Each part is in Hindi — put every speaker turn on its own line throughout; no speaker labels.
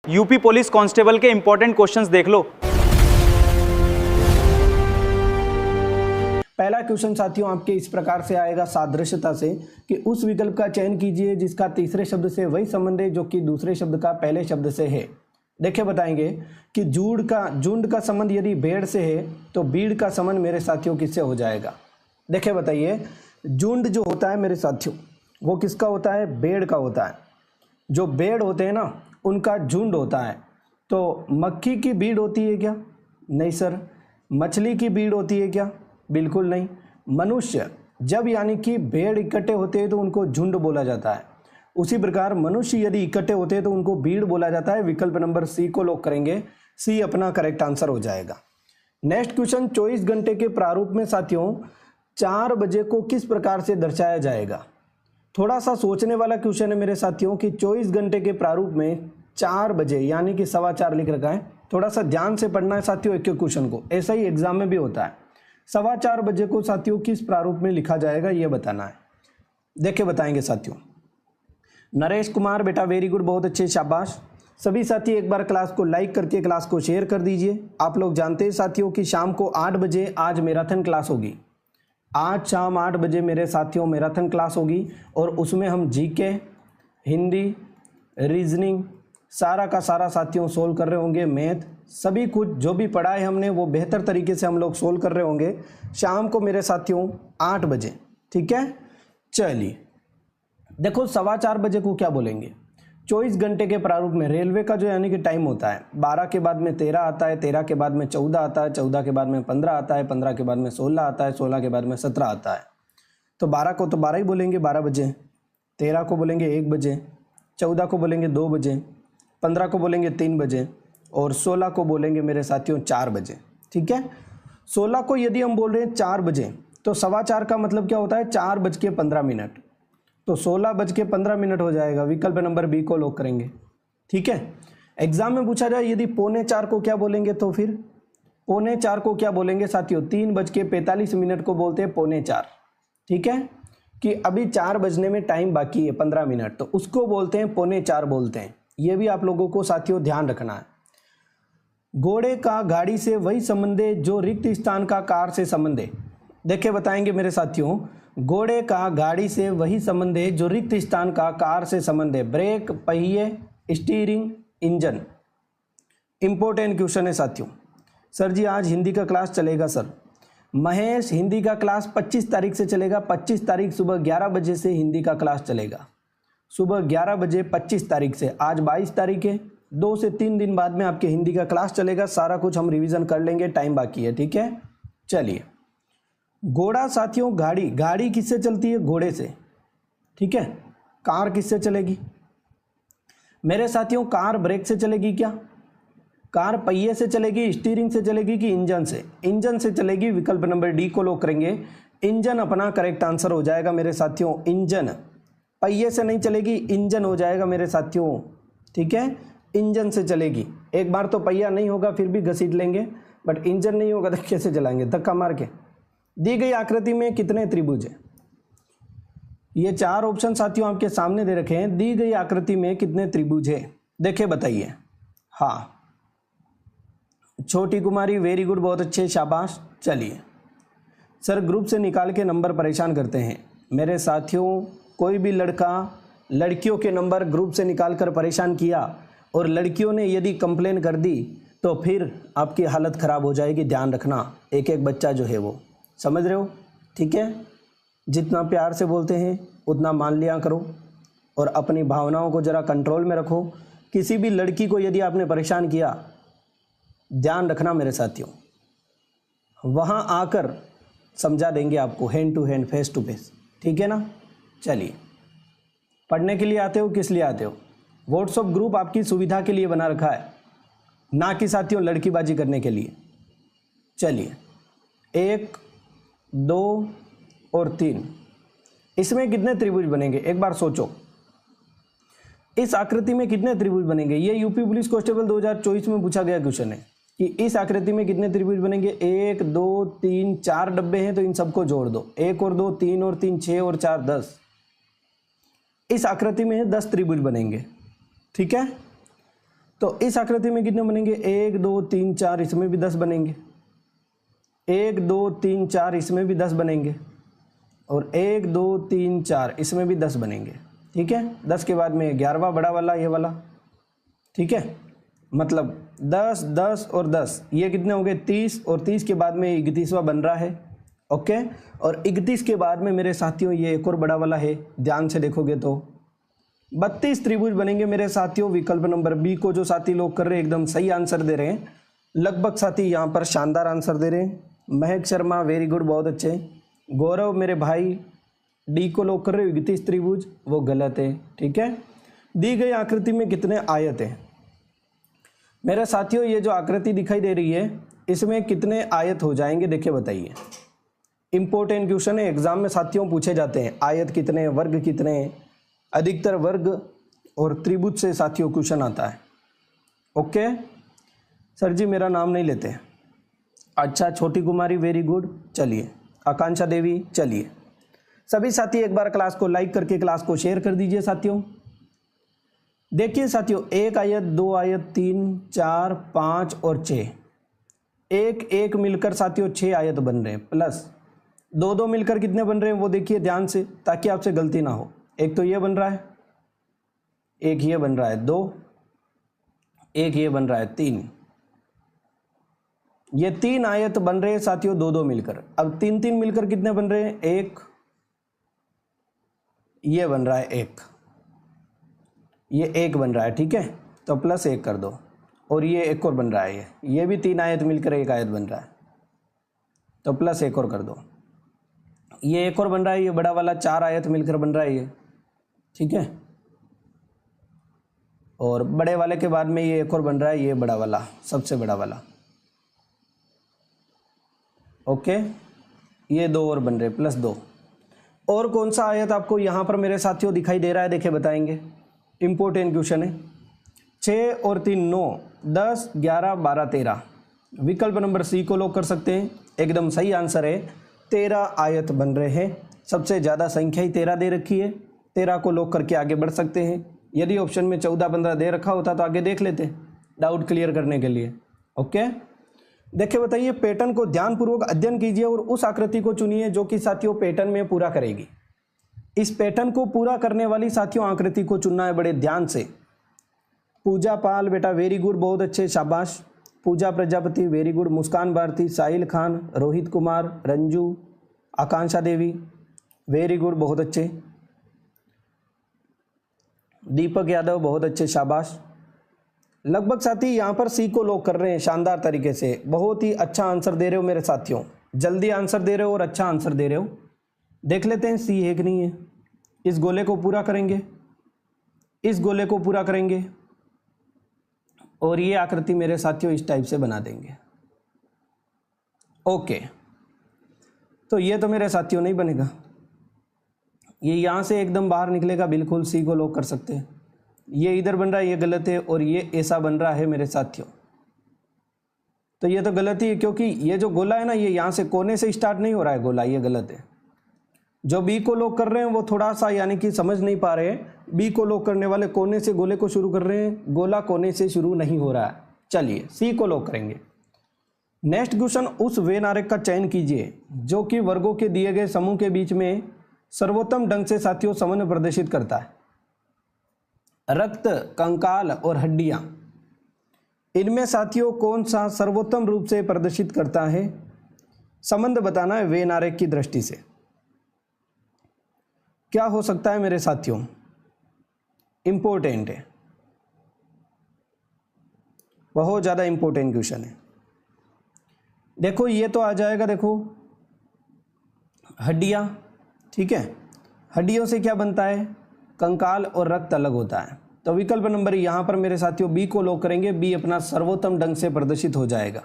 यूपी पुलिस कांस्टेबल के इंपॉर्टेंट क्वेश्चंस देख लो।
पहला क्वेश्चन साथियों आपके इस प्रकार से आएगा सादृश्यता से कि उस विकल्प का चयन कीजिए जिसका तीसरे शब्द से वही संबंध है जो कि दूसरे शब्द का पहले शब्द से है। देखिए बताएंगे कि झुंड का संबंध यदि भेड़ से है तो भीड़ का संबंध मेरे साथियों किससे हो जाएगा। देखिए बताइए, झुंड जो होता है मेरे साथियों वो किसका होता है? भेड़ का होता है। जो भेड़ होते हैं ना उनका झुंड होता है। तो मक्खी की भीड़ होती है क्या? नहीं सर। मछली की भीड़ होती है क्या? बिल्कुल नहीं। मनुष्य जब यानी कि भेड़ इकट्ठे होते हैं तो उनको झुंड बोला जाता है। उसी प्रकार मनुष्य यदि इकट्ठे होते हैं तो उनको भीड़ बोला जाता है। विकल्प नंबर सी को लॉक करेंगे। सी अपना करेक्ट आंसर हो जाएगा। नेक्स्ट क्वेश्चन, 24 घंटे के प्रारूप में साथियों 4 बजे को किस प्रकार से दर्शाया जाएगा? थोड़ा सा सोचने वाला क्वेश्चन है मेरे साथियों कि 24 घंटे के प्रारूप में 4 बजे यानी कि 4:15 लिख रखा है। थोड़ा सा ध्यान से पढ़ना है साथियों एक क्वेश्चन को, ऐसा ही एग्जाम में भी होता है। 4:15 बजे को साथियों किस प्रारूप में लिखा जाएगा ये बताना है। देखिए बताएंगे साथियों। नरेश कुमार बेटा वेरी गुड, बहुत अच्छे, शाबाश। सभी साथी एक बार क्लास को लाइक करके क्लास को शेयर कर दीजिए। आप लोग जानते हैं साथियों कि शाम को 8 बजे आज मैराथन क्लास होगी। आज शाम 8 बजे मेरे साथियों मैराथन क्लास होगी और उसमें हम जीके, हिंदी, रीजनिंग सारा का सारा साथियों सोल्व कर रहे होंगे। मैथ सभी कुछ जो भी पढ़ा है हमने वो बेहतर तरीके से हम लोग सोल्व कर रहे होंगे शाम को मेरे साथियों 8 बजे। ठीक है, चलिए देखो 4:15 बजे को क्या बोलेंगे? 24 घंटे के प्रारूप में रेलवे का जो यानी कि टाइम होता है 12 के बाद में 13 आता है, 13 के बाद में 14 आता है, 14 के बाद में 15 आता है, 15 के बाद में 16 आता है, 16 के बाद में 17 आता है। तो 12 को तो 12 ही बोलेंगे 12 बजे, 13 को बोलेंगे 1 बजे, 14 को बोलेंगे 2 बजे, 15 को बोलेंगे 3 बजे और 16 को बोलेंगे मेरे साथियों 4 बजे। ठीक है, 16 को यदि हम बोल रहे हैं 4 बजे तो 4:15 का मतलब क्या होता है? 4:15। तो 16:15 हो जाएगा। विकल्प नंबर बी को लॉक करेंगे। ठीक है, एग्जाम में पूछा जाए यदि 3:45 को क्या बोलेंगे तो फिर 3:45 को क्या बोलेंगे साथियों? 3:45 को बोलते हैं 3:45। ठीक है, कि अभी 4 बजने में टाइम बाकी है 15 मिनट, तो उसको बोलते हैं 3:45 बोलते हैं। ये भी आप लोगों को साथियों ध्यान रखना है। घोड़े का गाड़ी से वही संबंध है जो रिक्त स्थान का कार से संबंध है। देखिए बताएंगे मेरे साथियों, घोड़े का गाड़ी से वही संबंध है जो रिक्त स्थान का कार से संबंध है। ब्रेक, पहिए, स्टीयरिंग, इंजन। इंपॉर्टेंट क्वेश्चन है साथियों। सर जी आज हिंदी का क्लास चलेगा सर। महेश, हिंदी का क्लास 25 तारीख से चलेगा। 25 तारीख सुबह 11 बजे से हिंदी का क्लास चलेगा। सुबह 11 बजे 25 तारीख से। आज 22 तारीख है, 2 से 3 दिन बाद में आपके हिंदी का क्लास चलेगा। सारा कुछ हम रिवीजन कर लेंगे, टाइम बाकी है। ठीक है, चलिए। घोड़ा साथियों, गाड़ी किससे चलती है? घोड़े से। ठीक है, कार किससे चलेगी मेरे साथियों? कार ब्रेक से चलेगी क्या? कार पहिए से चलेगी, स्टीयरिंग से चलेगी कि इंजन से? इंजन से चलेगी। विकल्प नंबर डी को लॉक करेंगे। इंजन अपना करेक्ट आंसर हो जाएगा मेरे साथियों। इंजन पहिए से नहीं चलेगी, इंजन हो जाएगा मेरे साथियों। ठीक है, इंजन से चलेगी। एक बार तो पहिया नहीं होगा फिर भी घसीट लेंगे, बट इंजन नहीं होगा तो कैसे चलाएंगे? धक्का मार के। दी गई आकृति में कितने त्रिभुज हैं? ये 4 ऑप्शन साथियों आपके सामने दे रखे हैं। दी गई आकृति में कितने त्रिभुज है? देखिए बताइए। हाँ, छोटी कुमारी वेरी गुड, बहुत अच्छे, शाबाश। चलिए सर, ग्रुप से निकाल के नंबर परेशान करते हैं मेरे साथियों। कोई भी लड़का लड़कियों के नंबर ग्रुप से निकाल कर परेशान किया और लड़कियों ने यदि कंप्लेन कर दी तो फिर आपकी हालत ख़राब हो जाएगी। ध्यान रखना, एक एक बच्चा जो है वो, समझ रहे हो? ठीक है, जितना प्यार से बोलते हैं उतना मान लिया करो और अपनी भावनाओं को ज़रा कंट्रोल में रखो। किसी भी लड़की को यदि आपने परेशान किया, ध्यान रखना मेरे साथियों, वहाँ आकर समझा देंगे आपको, hand to hand, face to face. ठीक है ना? चलिए, पढ़ने के लिए आते हो, किस लिए आते हो? व्हाट्सएप ग्रुप आपकी सुविधा के लिए बना रखा है, ना कि साथियों लड़कीबाजी करने के लिए। चलिए, 1, 2 और 3, इसमें कितने त्रिभुज बनेंगे? एक बार सोचो, इस आकृति में कितने त्रिभुज बनेंगे? ये यूपी पुलिस कांस्टेबल 2024 में पूछा गया क्वेश्चन है कि इस आकृति में कितने त्रिभुज बनेंगे। 1, 2, 3, 4 डब्बे हैं तो इन सबको जोड़ दो। 1 और 2, 3 और 3, 6 और 4, 10। इस आकृति में 10 त्रिभुज बनेंगे। ठीक है, तो इस आकृति में कितने बनेंगे, 1 2 3 4, इसमें भी 10 बनेंगे, 1 2 3 4, इसमें भी 10 बनेंगे, और 1 2 3 4, इसमें भी 10 बनेंगे। ठीक है, 10 के बाद में 11वां बड़ा वाला, ये वाला। ठीक है, मतलब 10 10 और 10, ये कितने हो गए, 30, और 30 के बाद में 31वां बन रहा है। ओके, और 31 के बाद में मेरे साथियों ये एक और बड़ा वाला है, ध्यान से देखोगे तो 32 त्रिभुज बनेंगे मेरे साथियों। विकल्प नंबर बी को जो साथी लोग कर रहे हैं एकदम सही आंसर दे रहे हैं, लगभग साथी यहाँ पर शानदार आंसर दे रहे हैं। महक शर्मा वेरी गुड, बहुत अच्छे। गौरव मेरे भाई, डी को लोग कर रहे हो 31 त्रिभुज, वो गलत है। ठीक है, दी गई आकृति में कितने आयत हैं मेरे साथियों, ये जो आकृति दिखाई दे रही है इसमें कितने आयत हो जाएंगे, देखिए बताइए। इंपॉर्टेंट क्वेश्चन है, एग्जाम में साथियों पूछे जाते हैं, आयत कितने, वर्ग कितने, अधिकतर वर्ग और त्रिभुज से साथियों क्वेश्चन आता है। ओके सर जी मेरा नाम नहीं लेते, अच्छा। छोटी कुमारी वेरी गुड, चलिए। आकांक्षा देवी, चलिए। सभी साथी एक बार क्लास को लाइक करके क्लास को शेयर कर दीजिए साथियों। देखिए साथियों, 1 आयत, 2 आयत, 3 4 5 और 6, एक एक मिलकर साथियों 6 आयत बन रहे हैं, प्लस 2 2 मिलकर कितने बन रहे हैं वो देखिए ध्यान से, ताकि आपसे गलती ना हो। एक तो ये बन रहा है, एक ये बन रहा है 2, एक ये बन रहा है 3, ये 3 आयत बन रहे हैं साथियों 2 2 मिलकर। अब 3 3 मिलकर कितने बन रहे हैं, 1, ये बन रहा है 1, ये 1 बन रहा है। ठीक है, तो प्लस 1 कर दो, और ये एक और बन रहा है, ये भी 3 आयत मिलकर 1 आयत बन रहा है, तो प्लस 1 और कर दो। ये एक और बन रहा है, ये बड़ा वाला 4 आयत मिलकर बन रहा है ये। ठीक है, और बड़े वाले के बाद में ये एक और बन रहा है, ये बड़ा वाला, सबसे बड़ा वाला। ओके, ये 2 और बन रहे, प्लस 2। और कौन सा आयत आपको यहाँ पर मेरे साथियों दिखाई दे रहा है, देखिए बताएंगे। इंपॉर्टेंट क्वेश्चन है। 6 और 3 9, 10 11 12 13, विकल्प नंबर सी को लॉक कर सकते हैं, एकदम सही आंसर है। 13 आयत बन रहे हैं, सबसे ज़्यादा संख्या ही 13 दे रखी है, 13 को लॉक करके आगे बढ़ सकते हैं। यदि ऑप्शन में 14 15 दे रखा होता तो आगे देख लेते, डाउट क्लियर करने के लिए। ओके, देखिए बताइए, पैटर्न को ध्यानपूर्वक अध्ययन कीजिए और उस आकृति को चुनिए जो कि साथियों पैटर्न में पूरा करेगी। इस पैटर्न को पूरा करने वाली साथियों आकृति को चुनना है बड़े ध्यान से। पूजा पाल बेटा वेरी गुड, बहुत अच्छे, शाबाश। पूजा प्रजापति वेरी गुड, मुस्कान भारती, साहिल खान, रोहित कुमार, रंजू, आकांक्षा देवी वेरी गुड, बहुत अच्छे। दीपक यादव बहुत अच्छे, शाबाश। लगभग साथी यहाँ पर सी को लॉक कर रहे हैं शानदार तरीके से, बहुत ही अच्छा आंसर दे रहे हो मेरे साथियों, जल्दी आंसर दे रहे हो और अच्छा आंसर दे रहे हो। देख लेते हैं सी है कि नहीं है। इस गोले को पूरा करेंगे, इस गोले को पूरा करेंगे, और ये आकृति मेरे साथियों इस टाइप से बना देंगे। ओके, तो ये तो मेरे साथियों नहीं बनेगा, ये यहाँ से एकदम बाहर निकलेगा, बिल्कुल सी को लॉक कर सकते हैं। ये इधर बन रहा है, ये गलत है, और ये ऐसा बन रहा है मेरे साथियों, तो ये तो गलत ही है, क्योंकि ये जो गोला है ना, ये यहाँ से कोने से स्टार्ट नहीं हो रहा है गोला, ये गलत है। जो बी को लॉक कर रहे हैं वो थोड़ा सा यानी कि समझ नहीं पा रहे हैं, बी को लॉक करने वाले कोने से गोले को शुरू कर रहे हैं, गोला कोने से शुरू नहीं हो रहा है। चलिए सी को लॉक करेंगे। नेक्स्ट क्वेश्चन, उस वेन आरेख का चयन कीजिए जो कि वर्गों के दिए गए समूह के बीच में सर्वोत्तम ढंग से साथियों समन्वय प्रदर्शित करता है। रक्त, कंकाल और हड्डियां, इनमें साथियों कौन सा सर्वोत्तम रूप से प्रदर्शित करता है? संबंध बताना है वेन आरेख की दृष्टि से। क्या हो सकता है मेरे साथियों? इंपॉर्टेंट है, बहुत ज़्यादा इंपॉर्टेंट क्वेश्चन है। देखो ये तो आ जाएगा, देखो हड्डियाँ, ठीक है, हड्डियों से क्या बनता है? कंकाल और रक्त अलग होता है। तो विकल्प नंबर यहाँ पर मेरे साथियों बी को लॉक करेंगे, बी अपना सर्वोत्तम ढंग से प्रदर्शित हो जाएगा।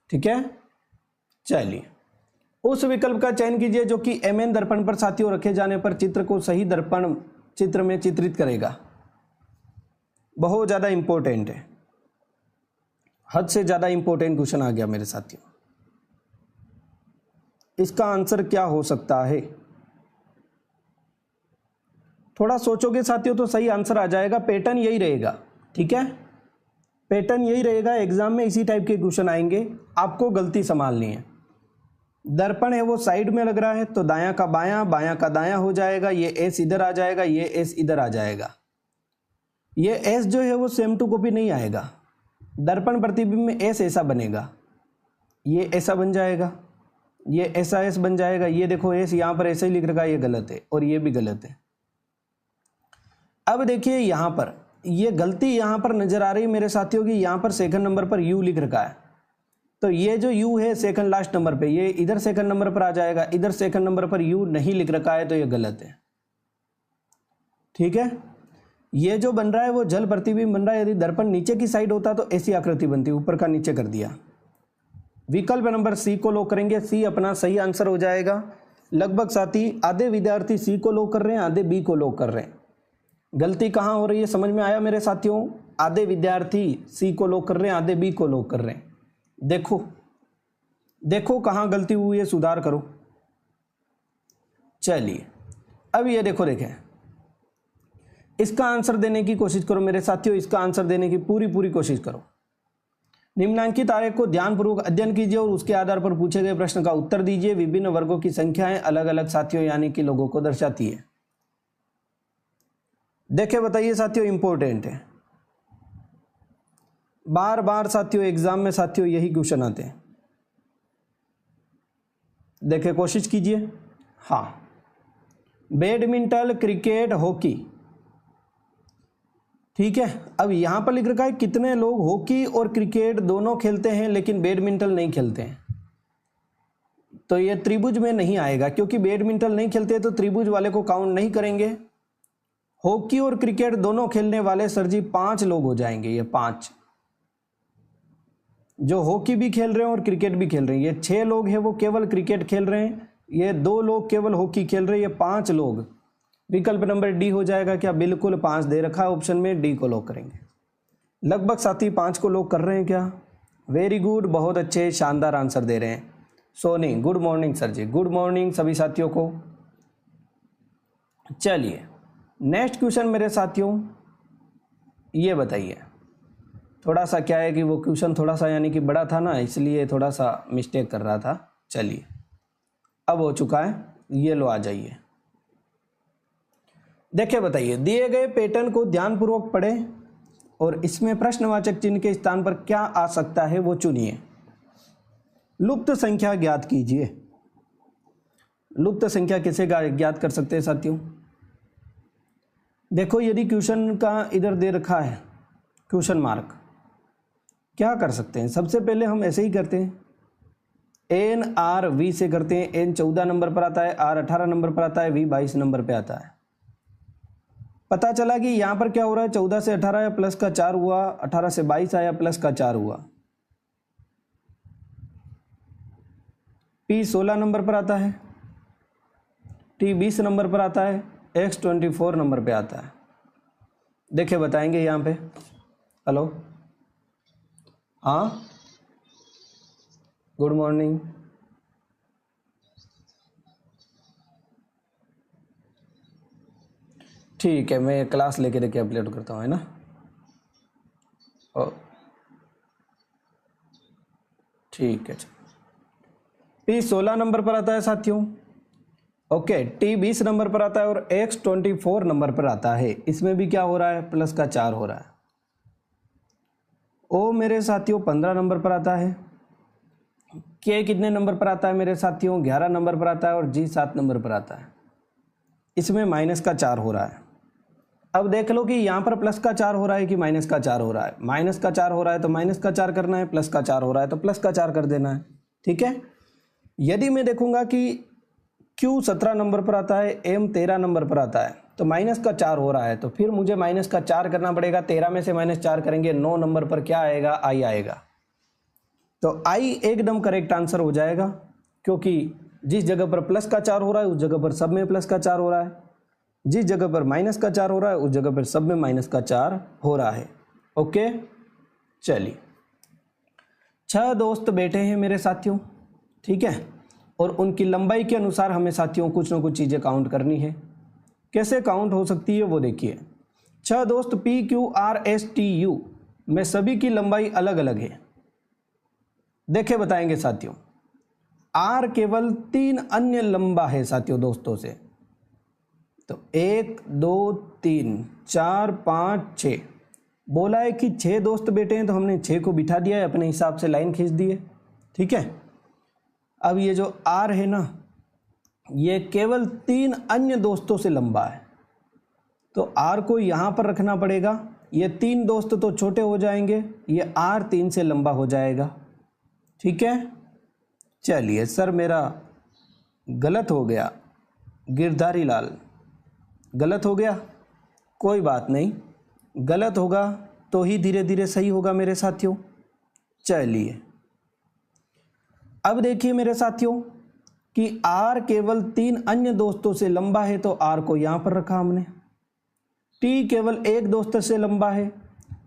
ठीक है, चलिए उस विकल्प का चयन कीजिए जो कि एमएन दर्पण पर साथियों रखे जाने पर चित्र को सही दर्पण चित्र में चित्रित करेगा। बहुत ज़्यादा इंपॉर्टेंट है, हद से ज़्यादा इंपॉर्टेंट क्वेश्चन आ गया मेरे साथियों। इसका आंसर क्या हो सकता है? थोड़ा सोचोगे साथियों तो सही आंसर आ जाएगा, पैटर्न यही रहेगा। ठीक है, पैटर्न यही रहेगा, एग्जाम में इसी टाइप के क्वेश्चन आएंगे, आपको गलती संभालनी है। दर्पण है वो साइड में लग रहा है तो दायां का बायां, बायां का दायां हो जाएगा, ये एस इधर आ जाएगा, ये एस इधर आ जाएगा। ये एस जो है वो सेम टू कॉपी नहीं आएगा, दर्पण प्रतिबिंब में एस ऐसा बनेगा, ये ऐसा बन जाएगा, ये ऐसा एस बन जाएगा। ये देखो एस यहाँ पर ऐसे ही लिख रखा है, ये गलत है और ये भी गलत है। अब देखिए यहाँ पर ये गलती यहाँ पर नजर आ रही है मेरे साथियों की, यहाँ पर सेकंड नंबर पर यू लिख रखा है, तो ये जो यू है सेकंड लास्ट नंबर पे, ये इधर सेकंड नंबर पर आ जाएगा, इधर सेकंड नंबर पर यू नहीं लिख रखा है तो ये गलत है। ठीक है, ये जो बन रहा है वो जल प्रतिबिंब बन रहा है। यदि दर्पण नीचे की साइड होता तो ऐसी आकृति बनती, ऊपर का नीचे कर दिया। विकल्प नंबर सी को लॉक करेंगे, सी अपना सही आंसर हो जाएगा। लगभग साथी आधे विद्यार्थी सी को लॉक कर रहे हैं, आधे बी को लॉक कर रहे हैं। गलती कहाँ हो रही है समझ में आया मेरे साथियों? आधे विद्यार्थी सी को लॉक कर रहे हैं, आधे बी को लॉक कर रहे हैं। देखो देखो कहाँ गलती हुई है, सुधार करो। चलिए अब ये देखो, देखें इसका आंसर देने की कोशिश करो मेरे साथियों, इसका आंसर देने की पूरी कोशिश करो। निम्नांकित आरेख को ध्यानपूर्वक अध्ययन कीजिए और उसके आधार पर पूछे गए प्रश्न का उत्तर दीजिए। विभिन्न वर्गों की संख्याएं अलग अलग साथियों यानी कि लोगों को दर्शाती है। देखे बताइए साथियों, इंपॉर्टेंट है, बार बार साथियों एग्जाम में साथियों यही क्वेश्चन आते हैं। देखे कोशिश कीजिए। हाँ, बैडमिंटन, क्रिकेट, हॉकी। ठीक है, अब यहां पर लिख रखा है कितने लोग हॉकी और क्रिकेट दोनों खेलते हैं लेकिन बैडमिंटन नहीं खेलते हैं, तो ये त्रिभुज में नहीं आएगा, क्योंकि बैडमिंटन नहीं खेलते तो त्रिभुज वाले को काउंट नहीं करेंगे। हॉकी और क्रिकेट दोनों खेलने वाले सर जी 5 लोग हो जाएंगे, ये 5 जो हॉकी भी खेल रहे हैं और क्रिकेट भी खेल रहे हैं। ये 6 लोग हैं वो केवल क्रिकेट खेल रहे हैं, ये 2 लोग केवल हॉकी खेल रहे हैं, ये 5 लोग। विकल्प नंबर डी हो जाएगा क्या? बिल्कुल 5 दे रखा है ऑप्शन में, डी को लॉक करेंगे। लगभग साथी 5 को लॉक कर रहे हैं क्या? वेरी गुड, बहुत अच्छे शानदार आंसर दे रहे हैं। सोनी गुड मॉर्निंग सर जी, गुड मॉर्निंग सभी साथियों को। चलिए नेक्स्ट क्वेश्चन मेरे साथियों, ये बताइए, थोड़ा सा क्या है कि वो क्वेश्चन थोड़ा सा यानी कि बड़ा था ना, इसलिए थोड़ा सा मिस्टेक कर रहा था। चलिए अब हो चुका है, ये लो आ जाइए। देखिए बताइए, दिए गए पैटर्न को ध्यानपूर्वक पढ़ें और इसमें प्रश्नवाचक चिन्ह के स्थान पर क्या आ सकता है वो चुनिए। लुप्त संख्या ज्ञात कीजिए। लुप्त संख्या किसे ज्ञात कर सकते हैं साथियों? देखो यदि क्वेश्चन का इधर दे रखा है क्वेश्चन मार्क, क्या कर सकते हैं? सबसे पहले हम ऐसे ही करते हैं, एन आर वी से करते हैं। एन 14 नंबर पर आता है, आर 18 नंबर पर आता है, वी 22 नंबर पे आता है। पता चला कि यहाँ पर क्या हो रहा है, 14 से 18 आया प्लस का 4 हुआ, 18 से 22 आया प्लस का 4 हुआ। पी 16 नंबर पर आता है, टी 20 नंबर पर आता है, एक्स 24 नंबर पे आता है। देखिए बताएंगे यहाँ पे। हेलो, हाँ गुड मॉर्निंग। ठीक है, मैं क्लास लेके देखिए अपलोड करता हूँ, है ना। ओ ठीक है, पी 16 नंबर पर आता है साथियों, ओके। टी 20 नंबर पर आता है और एक्स 24 नंबर पर आता है। इसमें भी क्या हो रहा है, प्लस का 4 हो रहा है। ओ मेरे साथियों 15 नंबर पर आता है। के कितने नंबर पर आता है मेरे साथियों? 11 नंबर पर आता है और जी 7 नंबर पर आता है। इसमें माइनस का 4 हो रहा है। अब देख लो कि यहाँ पर प्लस का 4 हो रहा है कि माइनस का 4 हो रहा है। माइनस का 4 हो रहा है तो माइनस का 4 करना है, प्लस का 4 हो रहा है तो प्लस का 4 कर देना है। ठीक है, यदि मैं देखूंगा कि Q 17 नंबर पर आता है, M 13 नंबर पर आता है, तो माइनस का 4 हो रहा है, तो फिर मुझे माइनस का 4 करना पड़ेगा। 13 में से माइनस 4 करेंगे, 9 नंबर पर क्या आएगा? I आएगा। तो I एकदम करेक्ट आंसर हो जाएगा, क्योंकि जिस जगह पर प्लस का 4 हो रहा है उस जगह पर सब में प्लस का 4 हो रहा है, जिस जगह पर माइनस का 4 हो रहा है उस जगह पर सब में माइनस का 4 हो रहा है। ओके, चलिए 6 दोस्त बैठे हैं मेरे साथियों, ठीक है, और उनकी लंबाई के अनुसार हमें साथियों कुछ ना कुछ चीज़ें काउंट करनी है। कैसे काउंट हो सकती है वो देखिए। 6 दोस्त P Q R S T U में सभी की लंबाई अलग अलग है। देखे बताएंगे साथियों, आर केवल 3 अन्य लंबा है साथियों दोस्तों से। तो 1 2 3 4 5 6 बोला है कि 6 दोस्त बैठे हैं, तो हमने 6 को बिठा दिया है, अपने हिसाब से लाइन खींच दी है। ठीक है, अब ये जो आर है ना, ये केवल 3 अन्य दोस्तों से लंबा है, तो आर को यहाँ पर रखना पड़ेगा। ये 3 दोस्त तो छोटे हो जाएंगे, ये आर 3 से लंबा हो जाएगा। ठीक है, चलिए सर मेरा गलत हो गया, गिरधारी लाल गलत हो गया, कोई बात नहीं, गलत होगा तो ही धीरे धीरे सही होगा मेरे साथियों। चलिए अब देखिए मेरे साथियों कि आर केवल 3 अन्य दोस्तों से लंबा है, तो आर को यहाँ पर रखा हमने। टी केवल एक दोस्त से लंबा है,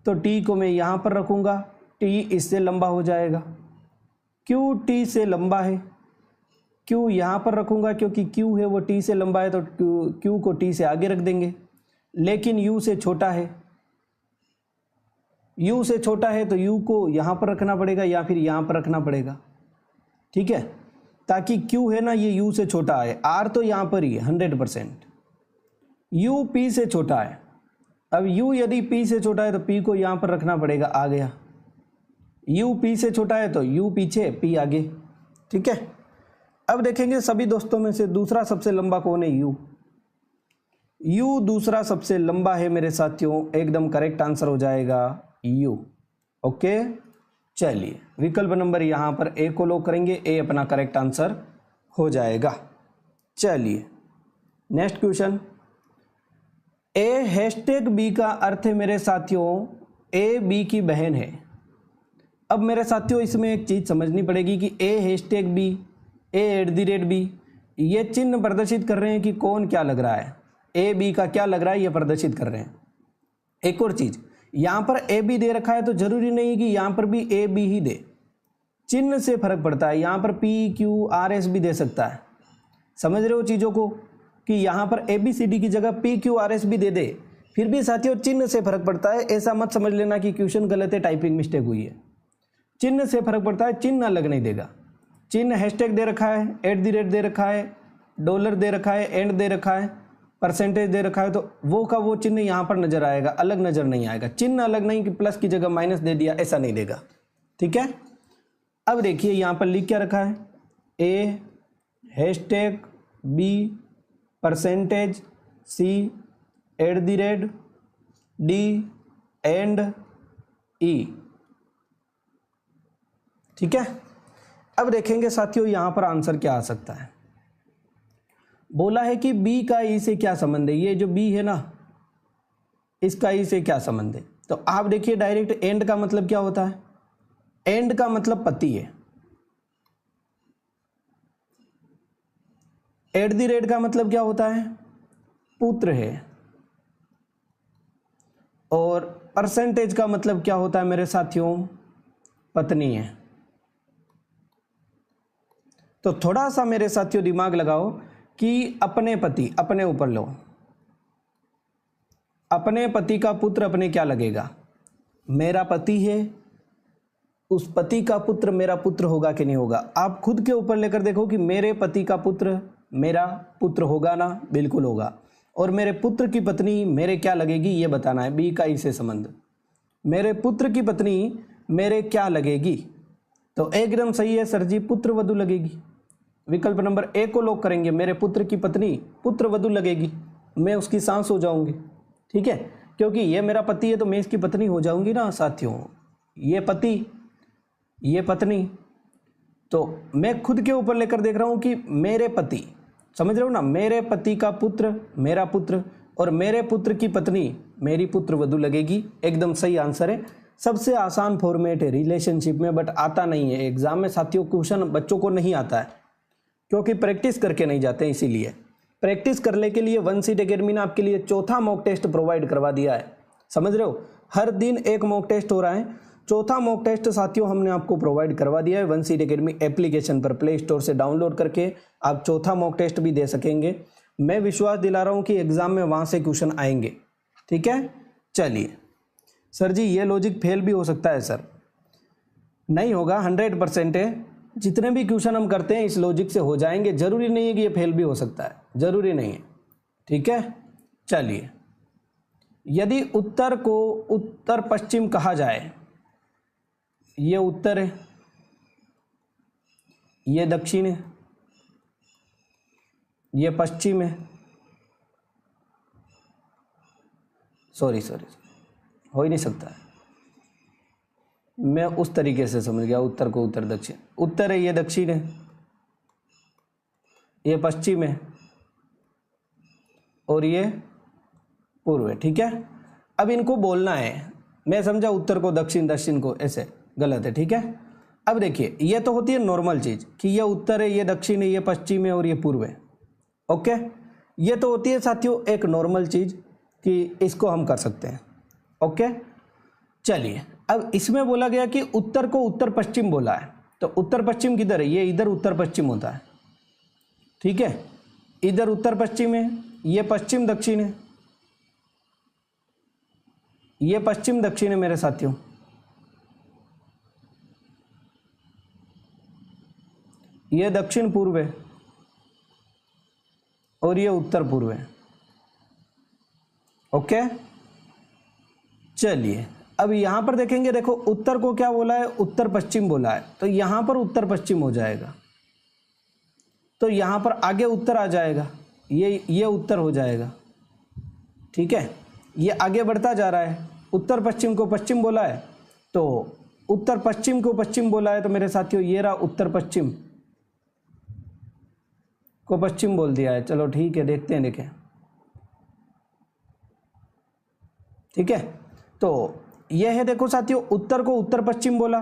तो टी को मैं यहाँ पर रखूँगा, टी इससे लंबा हो जाएगा। क्यू टी से लंबा है, क्यू यहाँ पर रखूँगा क्योंकि क्यू है वो टी से लंबा है, तो क्यू को टी से आगे रख देंगे। लेकिन यू से छोटा है, यू से छोटा है तो यू को यहाँ पर रखना पड़ेगा या फिर यहाँ पर रखना पड़ेगा। ठीक है, ताकि क्यू है ना ये यू से छोटा है, आर तो यहाँ पर ही है 100%। यू पी से छोटा है, अब यू यदि पी से छोटा है तो पी को यहाँ पर रखना पड़ेगा, आ गया। यू पी से छोटा है तो यू पीछे पी आगे। ठीक है, अब देखेंगे सभी दोस्तों में से दूसरा सबसे लंबा कौन है, यू। यू दूसरा सबसे लंबा है मेरे साथियों, एकदम करेक्ट आंसर हो जाएगा यू। ओके, चलिए विकल्प नंबर यहाँ पर ए को लॉक करेंगे, ए अपना करेक्ट आंसर हो जाएगा। चलिए नेक्स्ट क्वेश्चन, ए हैशटैग बी का अर्थ है मेरे साथियों ए बी की बहन है। अब मेरे साथियों इसमें एक चीज़ समझनी पड़ेगी कि ए हैशटैग बी, A@B, ये चिन्ह प्रदर्शित कर रहे हैं कि कौन क्या लग रहा है, ए बी का क्या लग रहा है ये प्रदर्शित कर रहे हैं। एक और चीज़, यहाँ पर ए बी दे रखा है तो जरूरी नहीं कि यहाँ पर भी ए बी ही दे, चिन्ह से फर्क पड़ता है। यहाँ पर पी क्यू आर एस भी दे सकता है, समझ रहे हो चीज़ों को, कि यहाँ पर ए बी सी डी की जगह पी क्यू आर एस भी दे दे, फिर भी साथियों चिन्ह से फर्क पड़ता है। ऐसा मत समझ लेना कि क्वेश्चन गलत है, टाइपिंग मिस्टेक हुई है, चिन्ह से फर्क पड़ता है, चिन्ह अलग नहीं देगा। चिन्ह हैशटैग दे रखा है, @ दे रखा है, डॉलर दे रखा है, एंड दे रखा है, परसेंटेज दे रखा है, तो वो का वो चिन्ह यहाँ पर नजर आएगा, अलग नजर नहीं आएगा। चिन्ह अलग नहीं कि प्लस की जगह माइनस दे दिया, ऐसा नहीं देगा। ठीक है, अब देखिए यहाँ पर लिख क्या रखा है, A hashtag B percentage C @ D and E. ठीक है, अब देखेंगे साथियों यहाँ पर आंसर क्या आ सकता है। बोला है कि बी का ई से क्या संबंध है, ये जो बी है ना इसका ई से क्या संबंध है। तो आप देखिए डायरेक्ट एंड का मतलब क्या होता है, एंड का मतलब पति है, @ का मतलब क्या होता है, पुत्र है, और परसेंटेज का मतलब क्या होता है मेरे साथियों, पत्नी है। तो थोड़ा सा मेरे साथियों दिमाग लगाओ कि अपने पति अपने ऊपर लो, अपने पति का पुत्र अपने क्या लगेगा, मेरा पति है, उस पति का पुत्र मेरा पुत्र होगा कि नहीं होगा। आप खुद के ऊपर लेकर देखो कि मेरे पति का पुत्र मेरा पुत्र होगा ना, बिल्कुल होगा। और मेरे पुत्र की पत्नी मेरे क्या लगेगी ये बताना है, बी का ई से संबंध, मेरे पुत्र की पत्नी मेरे क्या लगेगी। तो एकदम सही है सर जी, पुत्र वधू लगेगी। विकल्प नंबर ए को लॉक करेंगे, मेरे पुत्र की पत्नी पुत्र वधू लगेगी, मैं उसकी सांस हो जाऊंगी। ठीक है, क्योंकि ये मेरा पति है तो मैं इसकी पत्नी हो जाऊंगी ना साथियों, ये पति ये पत्नी। तो मैं खुद के ऊपर लेकर देख रहा हूं कि मेरे पति, समझ रहे हो ना, मेरे पति का पुत्र मेरा पुत्र, और मेरे पुत्र की पत्नी मेरी पुत्र वधू लगेगी। एकदम सही आंसर है, सबसे आसान फॉर्मेट है रिलेशनशिप में, बट आता नहीं है एग्जाम में साथियों। क्वेश्चन बच्चों को नहीं आता है क्योंकि प्रैक्टिस करके नहीं जाते हैं, इसीलिए प्रैक्टिस करने के लिए वन सीट एकेडमी ने आपके लिए चौथा मॉक टेस्ट प्रोवाइड करवा दिया है, समझ रहे हो, हर दिन एक मॉक टेस्ट हो रहा है। चौथा मॉक टेस्ट साथियों हमने आपको प्रोवाइड करवा दिया है वन सीट एकेडमी एप्लीकेशन पर, प्ले स्टोर से डाउनलोड करके आप चौथा मॉक टेस्ट भी दे सकेंगे। मैं विश्वास दिला रहा हूं कि एग्जाम में वहां से क्वेश्चन आएंगे। ठीक है, चलिए सर जी ये लॉजिक फेल भी हो सकता है सर। नहीं होगा, 100% है। जितने भी क्वेश्चन हम करते हैं इस लॉजिक से हो जाएंगे, जरूरी नहीं है कि ये फेल भी हो सकता है, जरूरी नहीं है। ठीक है, चलिए। यदि उत्तर को उत्तर पश्चिम कहा जाए, ये उत्तर है, ये दक्षिण है, ये पश्चिम है, सॉरी हो ही नहीं सकता है, मैं उस तरीके से समझ गया। उत्तर को उत्तर दक्षिण, उत्तर है, ये दक्षिण है, ये पश्चिम है और ये पूर्व है। ठीक है, अब इनको बोलना है, मैं समझा उत्तर को दक्षिण, दक्षिण को ऐसे, गलत है। ठीक है, अब देखिए ये तो होती है नॉर्मल चीज़ कि ये उत्तर है, ये दक्षिण है, ये पश्चिम है और ये पूर्व है। ओके, ये तो होती है साथियों एक नॉर्मल चीज़ कि इसको हम कर सकते हैं। ओके, चलिए। अब इसमें बोला गया कि उत्तर को उत्तर पश्चिम बोला है, तो उत्तर पश्चिम किधर है? ये इधर उत्तर पश्चिम होता है। ठीक है, इधर उत्तर पश्चिम है, ये पश्चिम दक्षिण है, ये पश्चिम दक्षिण है मेरे साथियों। ये दक्षिण पूर्व है और ये उत्तर पूर्व है। ओके, चलिए। अब यहां पर देखेंगे, देखो उत्तर को क्या बोला है? उत्तर पश्चिम बोला है, तो यहां पर उत्तर पश्चिम हो जाएगा, तो यहां पर आगे उत्तर आ जाएगा, ये उत्तर हो जाएगा। ठीक है, ये आगे बढ़ता जा रहा है, उत्तर पश्चिम को पश्चिम बोला है, तो उत्तर पश्चिम को पश्चिम बोला है, तो मेरे साथियों ये रहा उत्तर पश्चिम को पश्चिम बोल दिया है। चलो ठीक है, देखते हैं, देखें। ठीक है, तो यह है, देखो साथियों, उत्तर को उत्तर पश्चिम बोला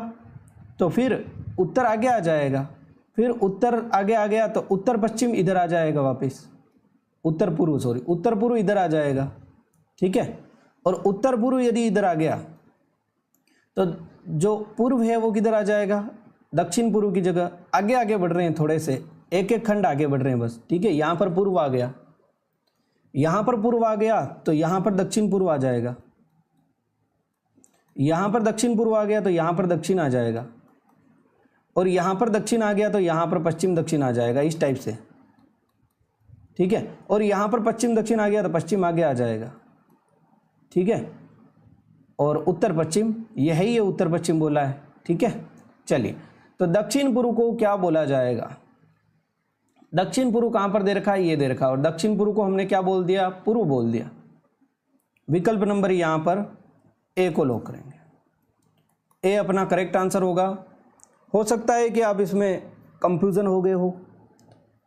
तो फिर उत्तर आगे आ जाएगा, फिर उत्तर आगे आ गया तो उत्तर पश्चिम इधर आ जाएगा वापस, उत्तर पूर्व इधर आ जाएगा। ठीक है, और उत्तर पूर्व यदि इधर आ गया तो जो पूर्व है वो किधर आ जाएगा? दक्षिण पूर्व की जगह। आगे आगे बढ़ रहे हैं, थोड़े से एक एक खंड आगे बढ़ रहे हैं बस। ठीक है, यहाँ पर पूर्व आ गया, यहाँ पर पूर्व आ गया तो यहाँ पर दक्षिण पूर्व आ जाएगा, यहाँ पर दक्षिण पूर्व आ गया तो यहाँ पर दक्षिण आ जाएगा, और यहाँ पर दक्षिण आ गया तो यहाँ पर पश्चिम दक्षिण आ जाएगा, इस टाइप से। ठीक है, और यहाँ पर पश्चिम दक्षिण आ गया तो पश्चिम आगे आ जाएगा। ठीक है, और उत्तर पश्चिम, यही ये उत्तर पश्चिम बोला है। ठीक है, चलिए। तो दक्षिण पूर्व को क्या बोला जाएगा? दक्षिण पूर्व कहाँ पर दे रखा है? ये दे रखा है, और दक्षिण पूर्व को हमने क्या बोल दिया? पूर्व बोल दिया। विकल्प नंबर यहाँ पर ए को लॉक करेंगे। ए अपना करेक्ट आंसर होगा। हो सकता है कि आप इसमें कंफ्यूजन हो गए हो,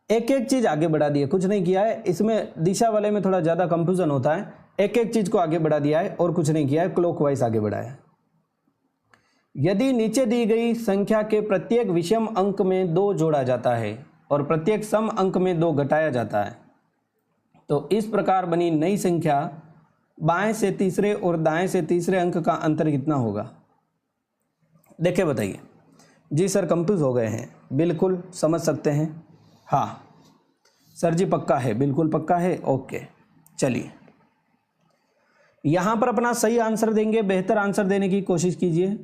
एक एक चीज़ आगे बढ़ा दी है, कुछ नहीं किया है। इसमें दिशा वाले में थोड़ा ज़्यादा कंफ्यूजन होता है, एक एक चीज़ को आगे बढ़ा दिया है और कुछ नहीं किया है, क्लॉकवाइज आगे बढ़ाया है। यदि नीचे दी गई संख्या के प्रत्येक विषम अंक में 2 जोड़ा जाता है और प्रत्येक सम अंक में 2 घटाया जाता है, तो इस प्रकार बनी नई संख्या बाएं से तीसरे और दाएं से तीसरे अंक का अंतर कितना होगा? देखिए बताइए। जी सर कंफ्यूज हो गए हैं, बिल्कुल समझ सकते हैं। हाँ सर जी पक्का है, बिल्कुल पक्का है। ओके, चलिए यहाँ पर अपना सही आंसर देंगे, बेहतर आंसर देने की कोशिश कीजिए।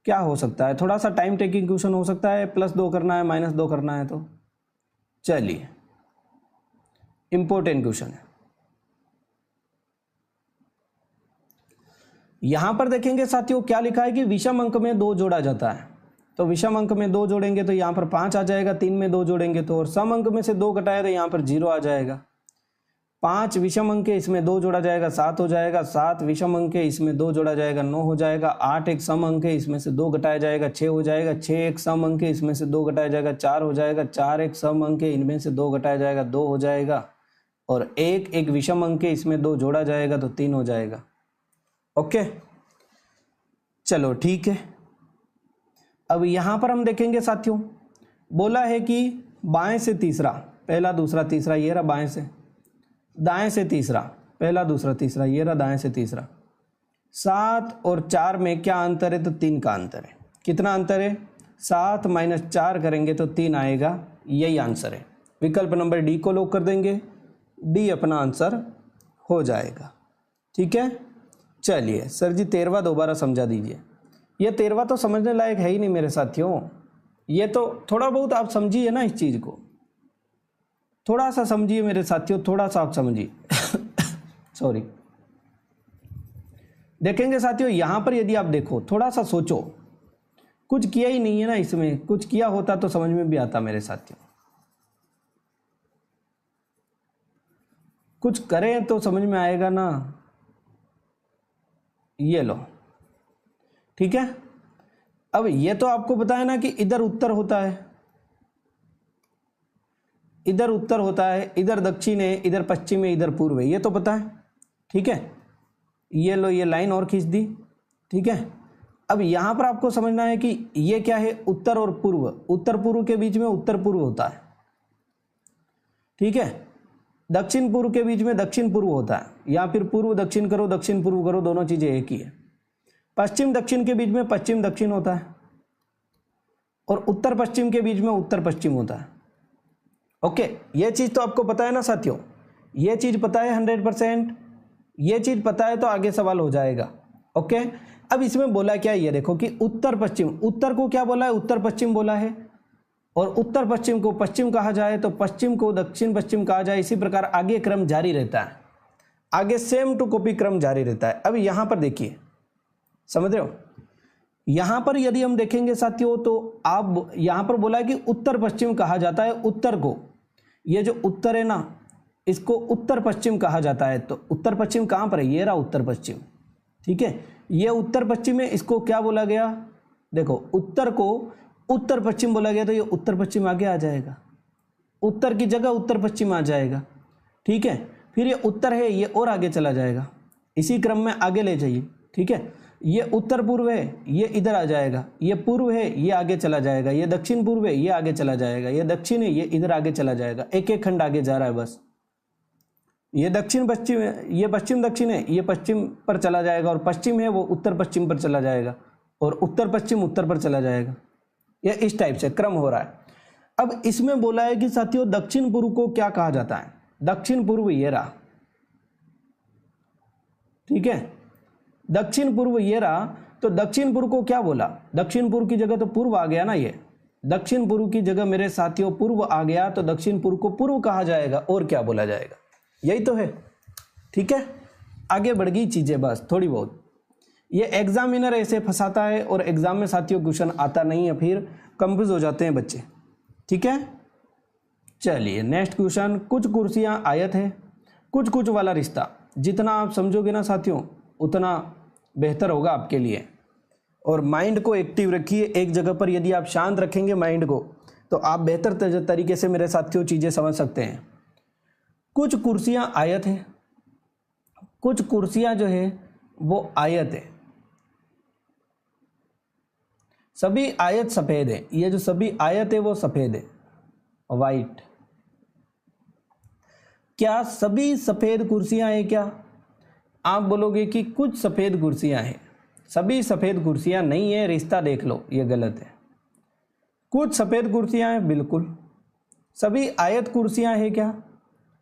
क्या हो सकता है? थोड़ा सा टाइम टेकिंग क्वेश्चन हो सकता है, +2 करना है, -2 करना है, तो चलिए इंपॉर्टेंट क्वेश्चन है। यहां पर देखेंगे साथियों क्या लिखा है कि विषम अंक में 2 जोड़ा जाता है, तो विषम अंक में 2 जोड़ेंगे तो यहाँ पर 5 आ जाएगा, 3 में 2 जोड़ेंगे तो, और सम अंक में से 2 घटाए तो यहाँ पर 0 आ जाएगा। 5 विषम अंक है, इसमें 2 जोड़ा जाएगा 7 हो जाएगा, 7 विषम अंक है, इसमें 2 जोड़ा जाएगा 9 हो जाएगा, 8 एक सम अंक है, इसमें से 2 घटाया जाएगा 6 हो जाएगा, 6 एक सम अंक है, इसमें से 2 घटाया जाएगा 4 हो जाएगा, 4 एक सम अंक है, इनमें से 2 घटाया जाएगा 2 हो जाएगा, और 1 एक विषम अंक है, इसमें 2 जोड़ा जाएगा तो 3 हो जाएगा। ओके चलो ठीक है। अब यहाँ पर हम देखेंगे साथियों, बोला है कि बाएं से तीसरा, पहला दूसरा तीसरा, ये रहा बाएं से, दाएं से तीसरा, पहला दूसरा तीसरा, ये रहा दाएं से तीसरा। 7 और 4 में क्या अंतर है? तो 3 का अंतर है। कितना अंतर है? 7 - 4 करेंगे तो 3 आएगा, यही आंसर है। विकल्प नंबर डी को लॉक कर देंगे, डी अपना आंसर हो जाएगा। ठीक है, चलिए सर जी 13वां दोबारा समझा दीजिए। ये 13वां तो समझने लायक है ही नहीं मेरे साथियों, ये तो थोड़ा बहुत आप समझिए ना, इस चीज़ को थोड़ा सा समझिए मेरे साथियों, थोड़ा सा आप समझिए सॉरी। देखेंगे साथियों यहाँ पर यदि आप देखो, थोड़ा सा सोचो, कुछ किया ही नहीं है ना इसमें, कुछ किया होता तो समझ में भी आता मेरे साथियों, कुछ करें तो समझ में आएगा ना। ये लो, ठीक है। अब ये तो आपको पता है ना कि इधर उत्तर होता है, इधर उत्तर होता है, इधर दक्षिण है, इधर पश्चिम है, इधर पूर्व है, ये तो पता है, ठीक है। ये लो, ये लाइन और खींच दी, ठीक है। अब यहाँ पर आपको समझना है कि ये क्या है, उत्तर और पूर्व, उत्तर पूर्व के बीच में उत्तर पूर्व होता है, ठीक है। दक्षिण पूर्व के बीच में दक्षिण पूर्व होता है, या फिर पूर्व दक्षिण करो, दक्षिण पूर्व करो, दोनों चीज़ें एक ही है। पश्चिम दक्षिण के बीच में पश्चिम दक्षिण होता है, और उत्तर पश्चिम के बीच में उत्तर पश्चिम होता है। ओके, ये चीज़ तो आपको पता है ना साथियों, ये चीज़ पता है 100%, ये चीज़ पता है तो आगे सवाल हो जाएगा। ओके, अब इसमें बोला क्या, ये देखो कि उत्तर पश्चिम, उत्तर को क्या बोला है, उत्तर पश्चिम बोला है, और उत्तर पश्चिम को पश्चिम कहा जाए तो पश्चिम को दक्षिण पश्चिम कहा जाए, इसी प्रकार आगे क्रम जारी रहता है, आगे सेम टू कॉपी क्रम जारी रहता है। अब यहाँ पर देखिए, समझ रहे हो, यहाँ पर यदि हम देखेंगे साथियों तो आप यहाँ पर बोला है कि उत्तर पश्चिम कहा जाता है उत्तर को, ये जो उत्तर है ना इसको उत्तर पश्चिम कहा जाता है। तो उत्तर पश्चिम कहाँ पर है, ये रहा उत्तर पश्चिम, ठीक है। ये उत्तर पश्चिम है, इसको क्या बोला गया, देखो उत्तर को उत्तर पश्चिम बोला गया, तो ये उत्तर पश्चिम आगे आ जाएगा, उत्तर की जगह उत्तर पश्चिम आ जाएगा, ठीक है। फिर ये उत्तर है, ये और आगे चला जाएगा, इसी क्रम में आगे ले जाइए, ठीक है। ये उत्तर पूर्व है, ये इधर आ जाएगा, ये पूर्व है, ये आगे चला जाएगा, ये दक्षिण पूर्व है, ये आगे चला जाएगा, ये दक्षिण है, ये इधर आगे चला जाएगा, एक एक खंड आगे जा रहा है बस। ये दक्षिण पश्चिम है, ये पश्चिम दक्षिण है, ये पश्चिम पर चला जाएगा, और पश्चिम है वो उत्तर पश्चिम पर चला जाएगा, और उत्तर पश्चिम उत्तर पर चला जाएगा। ये इस टाइप से क्रम हो रहा है। अब इसमें बोला है कि साथियों दक्षिण पूर्व को क्या कहा जाता है, दक्षिण पूर्व ये रहा, ठीक है। दक्षिण पूर्व ये रहा, तो दक्षिण पूर्व को क्या बोला, दक्षिण पूर्व की जगह तो पूर्व आ गया ना, ये दक्षिण पूर्व की जगह मेरे साथियों पूर्व आ गया, तो दक्षिण पूर्व को पूर्व कहा जाएगा, और क्या बोला जाएगा, यही तो है, ठीक है। आगे बढ़ गई चीजें बस थोड़ी बहुत। ये एग्जामिनर ऐसे फंसाता है, और एग्जाम में साथियों क्वेश्चन आता नहीं है, फिर कंफ्यूज हो जाते हैं बच्चे, ठीक है। चलिए नेक्स्ट क्वेश्चन, कुछ कुर्सियां आयत है, कुछ कुछ वाला रिश्ता, जितना आप समझोगे ना साथियों उतना बेहतर होगा आपके लिए। और माइंड को एक्टिव रखिए एक जगह पर, यदि आप शांत रखेंगे माइंड को तो आप बेहतर तरीके से मेरे साथियों चीज़ें समझ सकते हैं। कुछ कुर्सियां आयत है, कुछ कुर्सियां जो है वो आयत है, सभी आयत सफ़ेद है, ये जो सभी आयत है वो सफ़ेद है, वाइट। क्या सभी सफ़ेद कुर्सियां हैं क्या, आप बोलोगे कि कुछ सफ़ेद कुर्सियां हैं, सभी सफ़ेद कुर्सियां नहीं है, रिश्ता देख लो ये गलत है। कुछ सफ़ेद कुर्सियां हैं, बिल्कुल। सभी आयत कुर्सियां हैं क्या,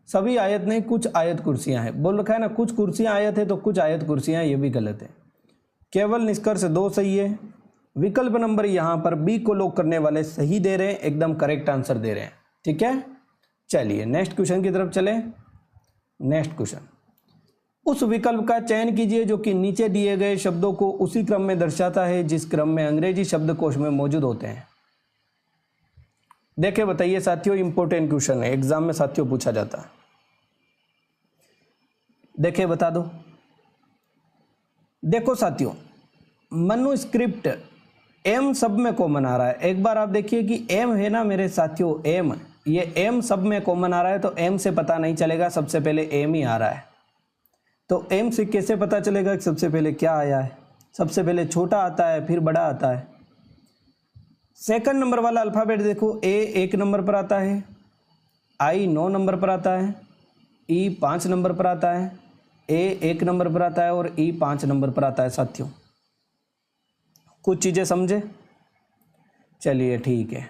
सभी आयत नहीं, कुछ आयत कुर्सियां हैं, बोल रखा है ना, कुछ कुर्सियां आयत है तो कुछ आयत कुर्सियां, ये भी गलत है। केवल निष्कर्ष 2 सही है। विकल्प नंबर यहाँ पर बी को लॉक करने वाले सही दे रहे हैं, एकदम करेक्ट आंसर दे रहे हैं, ठीक है। चलिए नेक्स्ट क्वेश्चन की तरफ चले। नेक्स्ट क्वेश्चन, उस विकल्प का चयन कीजिए जो कि नीचे दिए गए शब्दों को उसी क्रम में दर्शाता है जिस क्रम में अंग्रेजी शब्दकोश में मौजूद होते हैं। देखिए बताइए साथियों, इंपॉर्टेंट क्वेश्चन है, एग्जाम में साथियों पूछा जाता है। देखिए बता दो। देखो साथियों, मनुस्क्रिप्ट एम सब में कॉमन आ रहा है। एक बार आप देखिए कि एम है ना मेरे साथियों, एम, ये एम सब में कॉमन आ रहा है, तो एम से पता नहीं चलेगा, सबसे पहले एम ही आ रहा है। तो एम से कैसे पता चलेगा कि सबसे पहले क्या आया है, सबसे पहले छोटा आता है फिर बड़ा आता है। सेकंड नंबर वाला अल्फ़ाबेट देखो, ए 1 नंबर पर आता है, आई 9 नंबर पर आता है, ई 5 नंबर पर आता है, ए 1 नंबर पर आता है, और ई 5 नंबर पर आता है। साथियों कुछ चीज़ें समझे, चलिए ठीक है।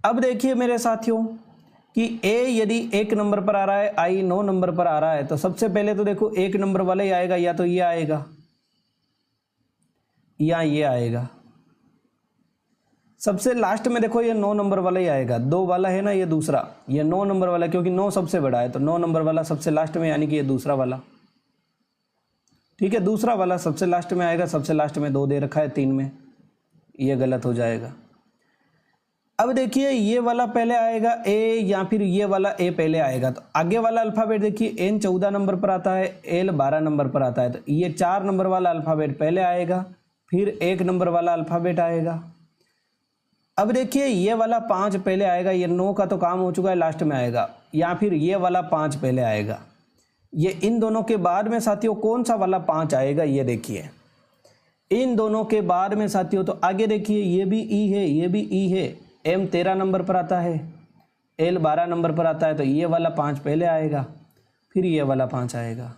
अब देखिए मेरे साथियों, कि ए यदि 1 नंबर पर आ रहा है, आई 9 नंबर पर आ रहा है, तो सबसे पहले तो देखो 1 नंबर वाला ही आएगा, या तो ये आएगा या ये आएगा। सबसे लास्ट में देखो ये 9 नंबर वाला ही आएगा, 2 वाला है ना ये दूसरा, ये 9 नंबर वाला, क्योंकि 9 सबसे बड़ा है तो 9 नंबर वाला सबसे लास्ट में, यानी कि ये दूसरा वाला। ठीक है, दूसरा वाला सबसे लास्ट में आएगा, सबसे लास्ट में 2 दे रखा है 3 में, ये गलत हो जाएगा। अब देखिए ये वाला पहले आएगा ए, या फिर ये वाला ए पहले आएगा, तो आगे वाला अल्फ़ाबेट देखिए एन 14 नंबर पर आता है, एल 12 नंबर पर आता है, तो ये 4 नंबर वाला अल्फ़ाबेट पहले आएगा, फिर 1 नंबर वाला अल्फ़ाबेट आएगा। अब देखिए ये वाला 5 पहले आएगा, ये 9 का तो काम हो चुका है, लास्ट में आएगा, या फिर ये वाला 5 पहले आएगा। ये इन दोनों के बाद में साथियों कौन सा वाला 5 आएगा, ये देखिए इन दोनों के बाद में साथियों, तो आगे देखिए ये भी ई है, ये भी ई है, एम 13 नंबर पर आता है, एल 12 नंबर पर आता है, तो ये वाला 5 पहले आएगा, फिर ये वाला 5 आएगा।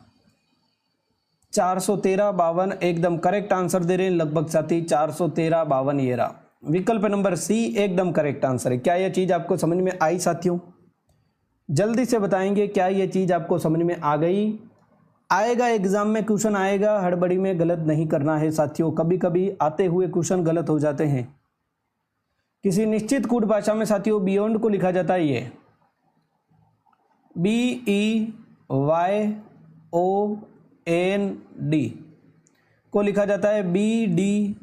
413 52 एकदम करेक्ट आंसर दे रहे हैं लगभग साथी, 413 52 ये रहा। विकल्प नंबर सी एकदम करेक्ट आंसर है। क्या यह चीज़ आपको समझ में आई साथियों? जल्दी से बताएंगे क्या ये चीज़ आपको समझ में आ गई? आएगा एग्जाम में क्वेश्चन आएगा, हड़बड़ी में गलत नहीं करना है साथियों। कभी कभी आते हुए क्वेश्चन गलत हो जाते हैं। किसी निश्चित कूट भाषा में साथियों बियॉन्ड को लिखा जाता है ये BEYOND को लिखा जाता है BDFNPY।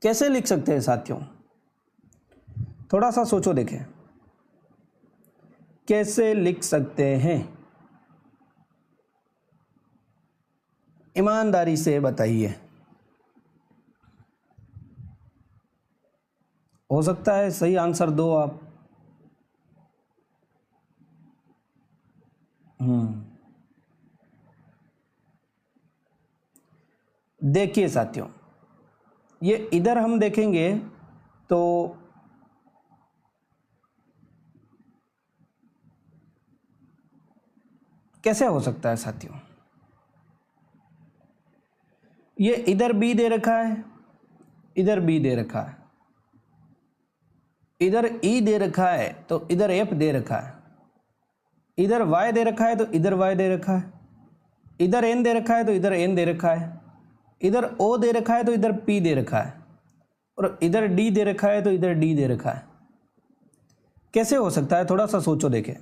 कैसे लिख सकते हैं साथियों? थोड़ा सा सोचो देखें, कैसे लिख सकते हैं? ईमानदारी से बताइए। हो सकता है सही आंसर दो आप। देखिए साथियों, ये इधर हम देखेंगे तो कैसे हो सकता है साथियों? ये इधर बी दे रखा है, इधर बी दे रखा है, इधर ई दे रखा है तो इधर एफ दे रखा है, इधर वाई दे रखा है तो इधर वाई दे रखा है, इधर एन दे रखा है तो इधर एन दे रखा है, इधर ओ दे रखा है तो इधर पी दे रखा है, और इधर डी दे रखा है तो इधर डी दे रखा है। कैसे हो सकता है? थोड़ा सा सोचो देखें।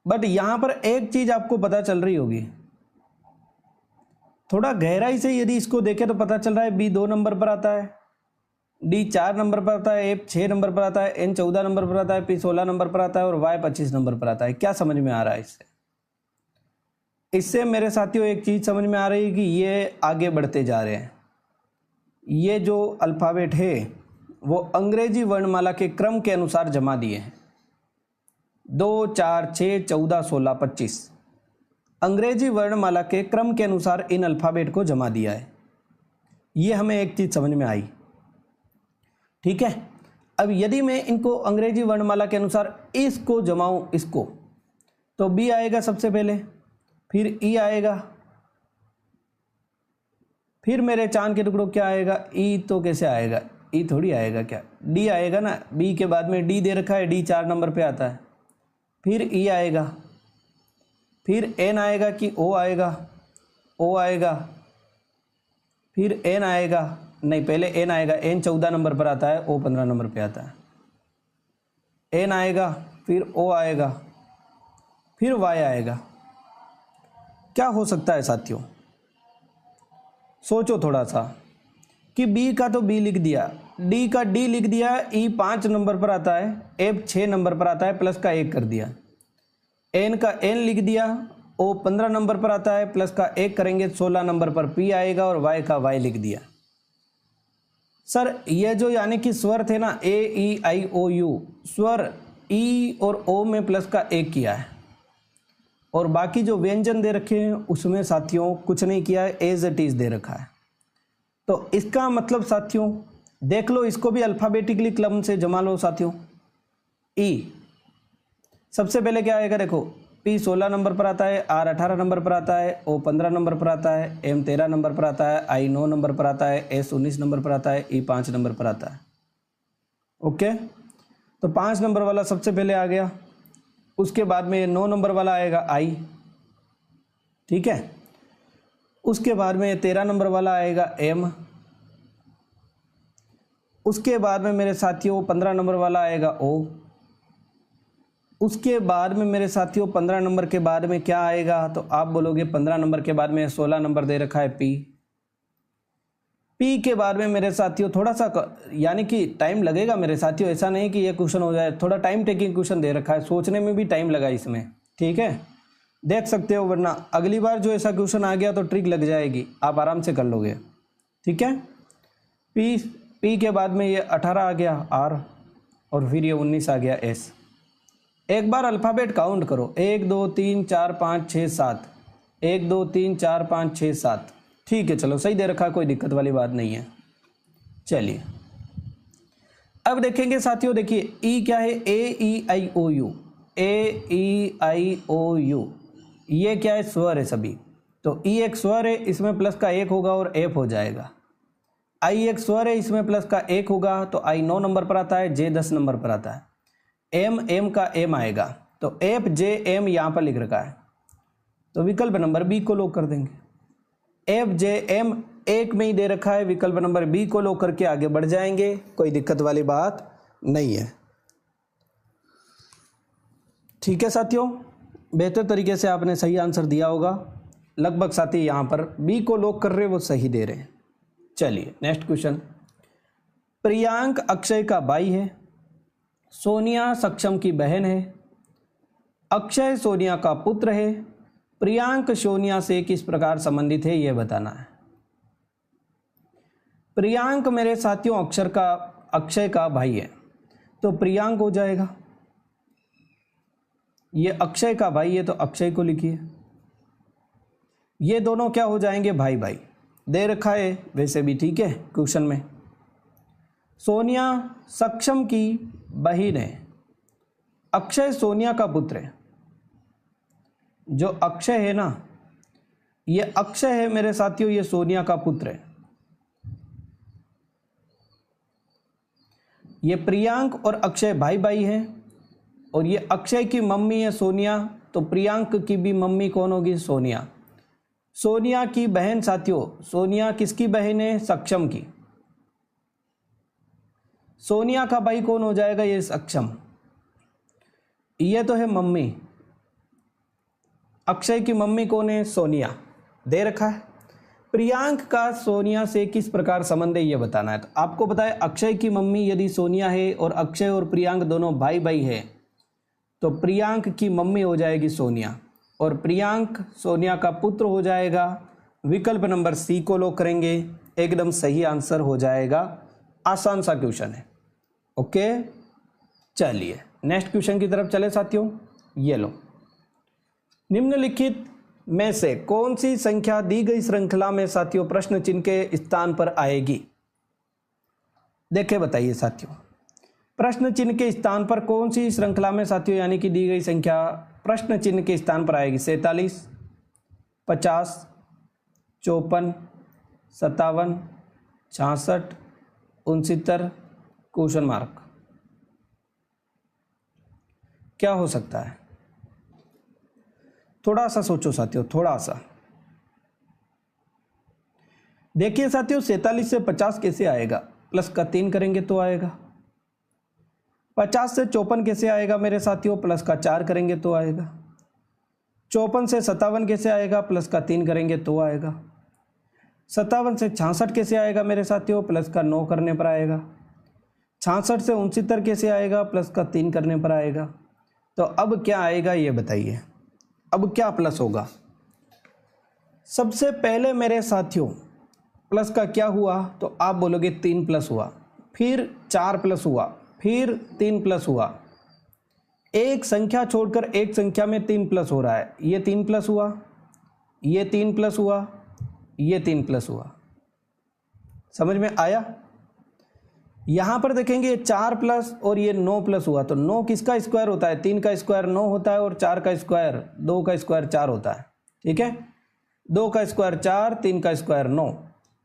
बट यहां पर एक चीज आपको पता चल रही होगी, थोड़ा गहराई से यदि इसको देखें तो पता चल रहा है बी 2 नंबर पर आता है, डी 4 नंबर पर आता है, एफ 6 नंबर पर आता है, एन 14 नंबर पर आता है, पी 16 नंबर पर आता है और वाई 25 नंबर पर आता है। क्या समझ में आ रहा है इससे? इससे मेरे साथियों एक चीज समझ में आ रही है कि ये आगे बढ़ते जा रहे हैं। ये जो अल्फ़ाबेट है वो अंग्रेजी वर्णमाला के क्रम के अनुसार जमा दिए हैं। 2 4 6 14 16 25 अंग्रेजी वर्णमाला के क्रम के अनुसार इन अल्फ़ाबेट को जमा दिया है। ये हमें एक चीज समझ में आई। ठीक है, अब यदि मैं इनको अंग्रेजी वर्णमाला के अनुसार इसको जमाऊं, इसको, तो बी आएगा सबसे पहले, फिर ई आएगा, फिर मेरे चांद के टुकड़ों क्या आएगा? ई तो कैसे आएगा? ई थोड़ी आएगा, क्या डी आएगा ना। बी के बाद में डी दे रखा है, डी 4 नंबर पे आता है, फिर ई आएगा, फिर एन आएगा कि ओ आएगा, ओ आएगा, फिर एन आएगा, नहीं पहले एन आएगा, एन 14 नंबर पर आता है, ओ 15 नंबर पे आता है, एन आएगा, फिर ओ आएगा, फिर वाई आएगा। क्या हो सकता है साथियों? सोचो थोड़ा सा कि बी का तो बी लिख दिया, डी का डी लिख दिया, ई 5 नंबर पर आता है, एफ 6 नंबर पर आता है, प्लस का 1 कर दिया, एन का एन लिख दिया, ओ 15 नंबर पर आता है, प्लस का 1 करेंगे 16 नंबर पर पी आएगा, और वाई का वाई लिख दिया। सर ये जो यानी कि स्वर थे ना, ए ई आई ओ यू, स्वर ई और ओ में प्लस का 1 किया है, और बाकी जो व्यंजन दे रखे हैं उसमें साथियों कुछ नहीं किया है, एज इट इज दे रखा है। तो इसका मतलब साथियों देख लो, इसको भी अल्फ़ाबेटिकली क्रम से जमा लो साथियों। ई सबसे पहले क्या आएगा? देखो P 16 नंबर पर आता है, R 18 नंबर पर आता है, O 15 नंबर पर आता है, M 13 नंबर पर आता है, I 9 नंबर पर आता है, S 19 नंबर पर आता है, E 5 नंबर पर आता है। ओके, तो 5 नंबर वाला सबसे पहले आ गया, उसके बाद में 9 नंबर वाला आएगा I, ठीक है। उसके बाद में 13 नंबर वाला आएगा M, उसके बाद में मेरे साथियों 15 नंबर वाला आएगा O, उसके बाद में मेरे साथियों 15 नंबर के बाद में क्या आएगा, तो आप बोलोगे 15 नंबर के बाद में 16 नंबर दे रखा है P के बाद में मेरे साथियों थोड़ा सा यानी कि टाइम लगेगा मेरे साथियों, ऐसा नहीं कि ये क्वेश्चन हो जाए, थोड़ा टाइम टेकिंग क्वेश्चन दे रखा है, सोचने में भी टाइम लगा इसमें, ठीक है, देख सकते हो, वरना अगली बार जो ऐसा क्वेश्चन आ गया तो ट्रिक लग जाएगी, आप आराम से कर लोगे, ठीक है। P के बाद में ये 18 आ गया R, और फिर ये 19 आ गया S। एक बार अल्फ़ाबेट काउंट करो, 1 2 3 4 5 6 7, 1 2 3 4 5 6 7, ठीक है, चलो सही दे रखा, कोई दिक्कत वाली बात नहीं है। चलिए अब देखेंगे साथियों, देखिए E क्या है, AEIOU, AEIOU, ये क्या है, स्वर है सभी, तो E एक स्वर है, इसमें प्लस का 1 होगा और F हो जाएगा। I एक स्वर है, इसमें प्लस का 1 होगा, तो I 9 नंबर पर आता है, J 10 नंबर पर आता है, M का M आएगा, तो FJM यहाँ पर लिख रखा है, तो विकल्प नंबर B को लॉक कर देंगे। FJM एक में ही दे रखा है, विकल्प नंबर B को लॉक करके आगे बढ़ जाएंगे, कोई दिक्कत वाली बात नहीं है, ठीक है साथियों। बेहतर तरीके से आपने सही आंसर दिया होगा, लगभग साथी यहाँ पर B को लॉक कर रहे, वो सही दे रहे हैं। चलिए नेक्स्ट क्वेश्चन, प्रियांक अक्षय का भाई है, सोनिया सक्षम की बहन है, अक्षय सोनिया का पुत्र है, प्रियांक सोनिया से किस प्रकार संबंधित है, यह बताना है। प्रियांक मेरे साथियों अक्षय का भाई है, तो प्रियांक हो जाएगा, ये अक्षय का भाई है तो अक्षय को लिखिए, ये दोनों क्या हो जाएंगे, भाई भाई, दे रखा है वैसे भी, ठीक है, क्वेश्चन में। सोनिया सक्षम की बहन है, अक्षय सोनिया का पुत्र है, जो अक्षय है ना, ये अक्षय है मेरे साथियों, ये सोनिया का पुत्र है, ये प्रियांक और अक्षय भाई भाई है, और ये अक्षय की मम्मी है सोनिया, तो प्रियांक की भी मम्मी कौन होगी, सोनिया। सोनिया की बहन साथियों, सोनिया किसकी बहन है, सक्षम की, सोनिया का भाई कौन हो जाएगा, ये सक्षम, ये तो है मम्मी, अक्षय की मम्मी कौन है, सोनिया, दे रखा है। प्रियांक का सोनिया से किस प्रकार संबंध है, ये बताना है। तो आपको पता है अक्षय की मम्मी यदि सोनिया है और अक्षय और प्रियांक दोनों भाई भाई है, तो प्रियांक की मम्मी हो जाएगी सोनिया, और प्रियांक सोनिया का पुत्र हो जाएगा, विकल्प नंबर C को लॉक करेंगे, एकदम सही आंसर हो जाएगा, आसान सा क्वेश्चन है। ओके, चलिए नेक्स्ट क्वेश्चन की तरफ चले साथियों। ये लो, निम्नलिखित में से कौन सी संख्या दी गई श्रृंखला में साथियों प्रश्न चिन्ह के स्थान पर आएगी, देखे बताइए साथियों, प्रश्न चिन्ह के स्थान पर कौन सी श्रृंखला में साथियों यानी कि दी गई संख्या प्रश्न चिन्ह के स्थान पर आएगी। 47, 50, 54, 57, 66, 69, क्वेश्चन मार्क, क्या हो सकता है, थोड़ा सा सोचो साथियों, थोड़ा सा देखिए साथियों। 47 से 50 कैसे आएगा, प्लस का 3 करेंगे तो आएगा। 50 से 54 कैसे आएगा मेरे साथियों, प्लस का 4 करेंगे तो आएगा। 54 से 57 कैसे आएगा, प्लस का 3 करेंगे तो आएगा। 57 से 66 कैसे आएगा मेरे साथियों, प्लस का 9 करने पर आएगा। 66 से 69 कैसे आएगा, प्लस का 3 करने पर आएगा। तो अब क्या आएगा ये बताइए, अब क्या प्लस होगा। सबसे पहले मेरे साथियों प्लस का क्या हुआ, तो आप बोलोगे 3 प्लस हुआ, फिर 4 प्लस हुआ, फिर 3 प्लस हुआ। एक संख्या छोड़कर एक संख्या में 3 प्लस हो रहा है। ये 3 प्लस हुआ, ये 3 प्लस हुआ, ये 3 प्लस हुआ। समझ में आया। यहाँ पर देखेंगे ये 4 प्लस और ये 9 प्लस हुआ, तो 9 किसका स्क्वायर होता है? 3 का स्क्वायर 9 होता है और 4 का स्क्वायर 2 का स्क्वायर 4 होता है। ठीक है, 2 का स्क्वायर 4, 3 का स्क्वायर 9।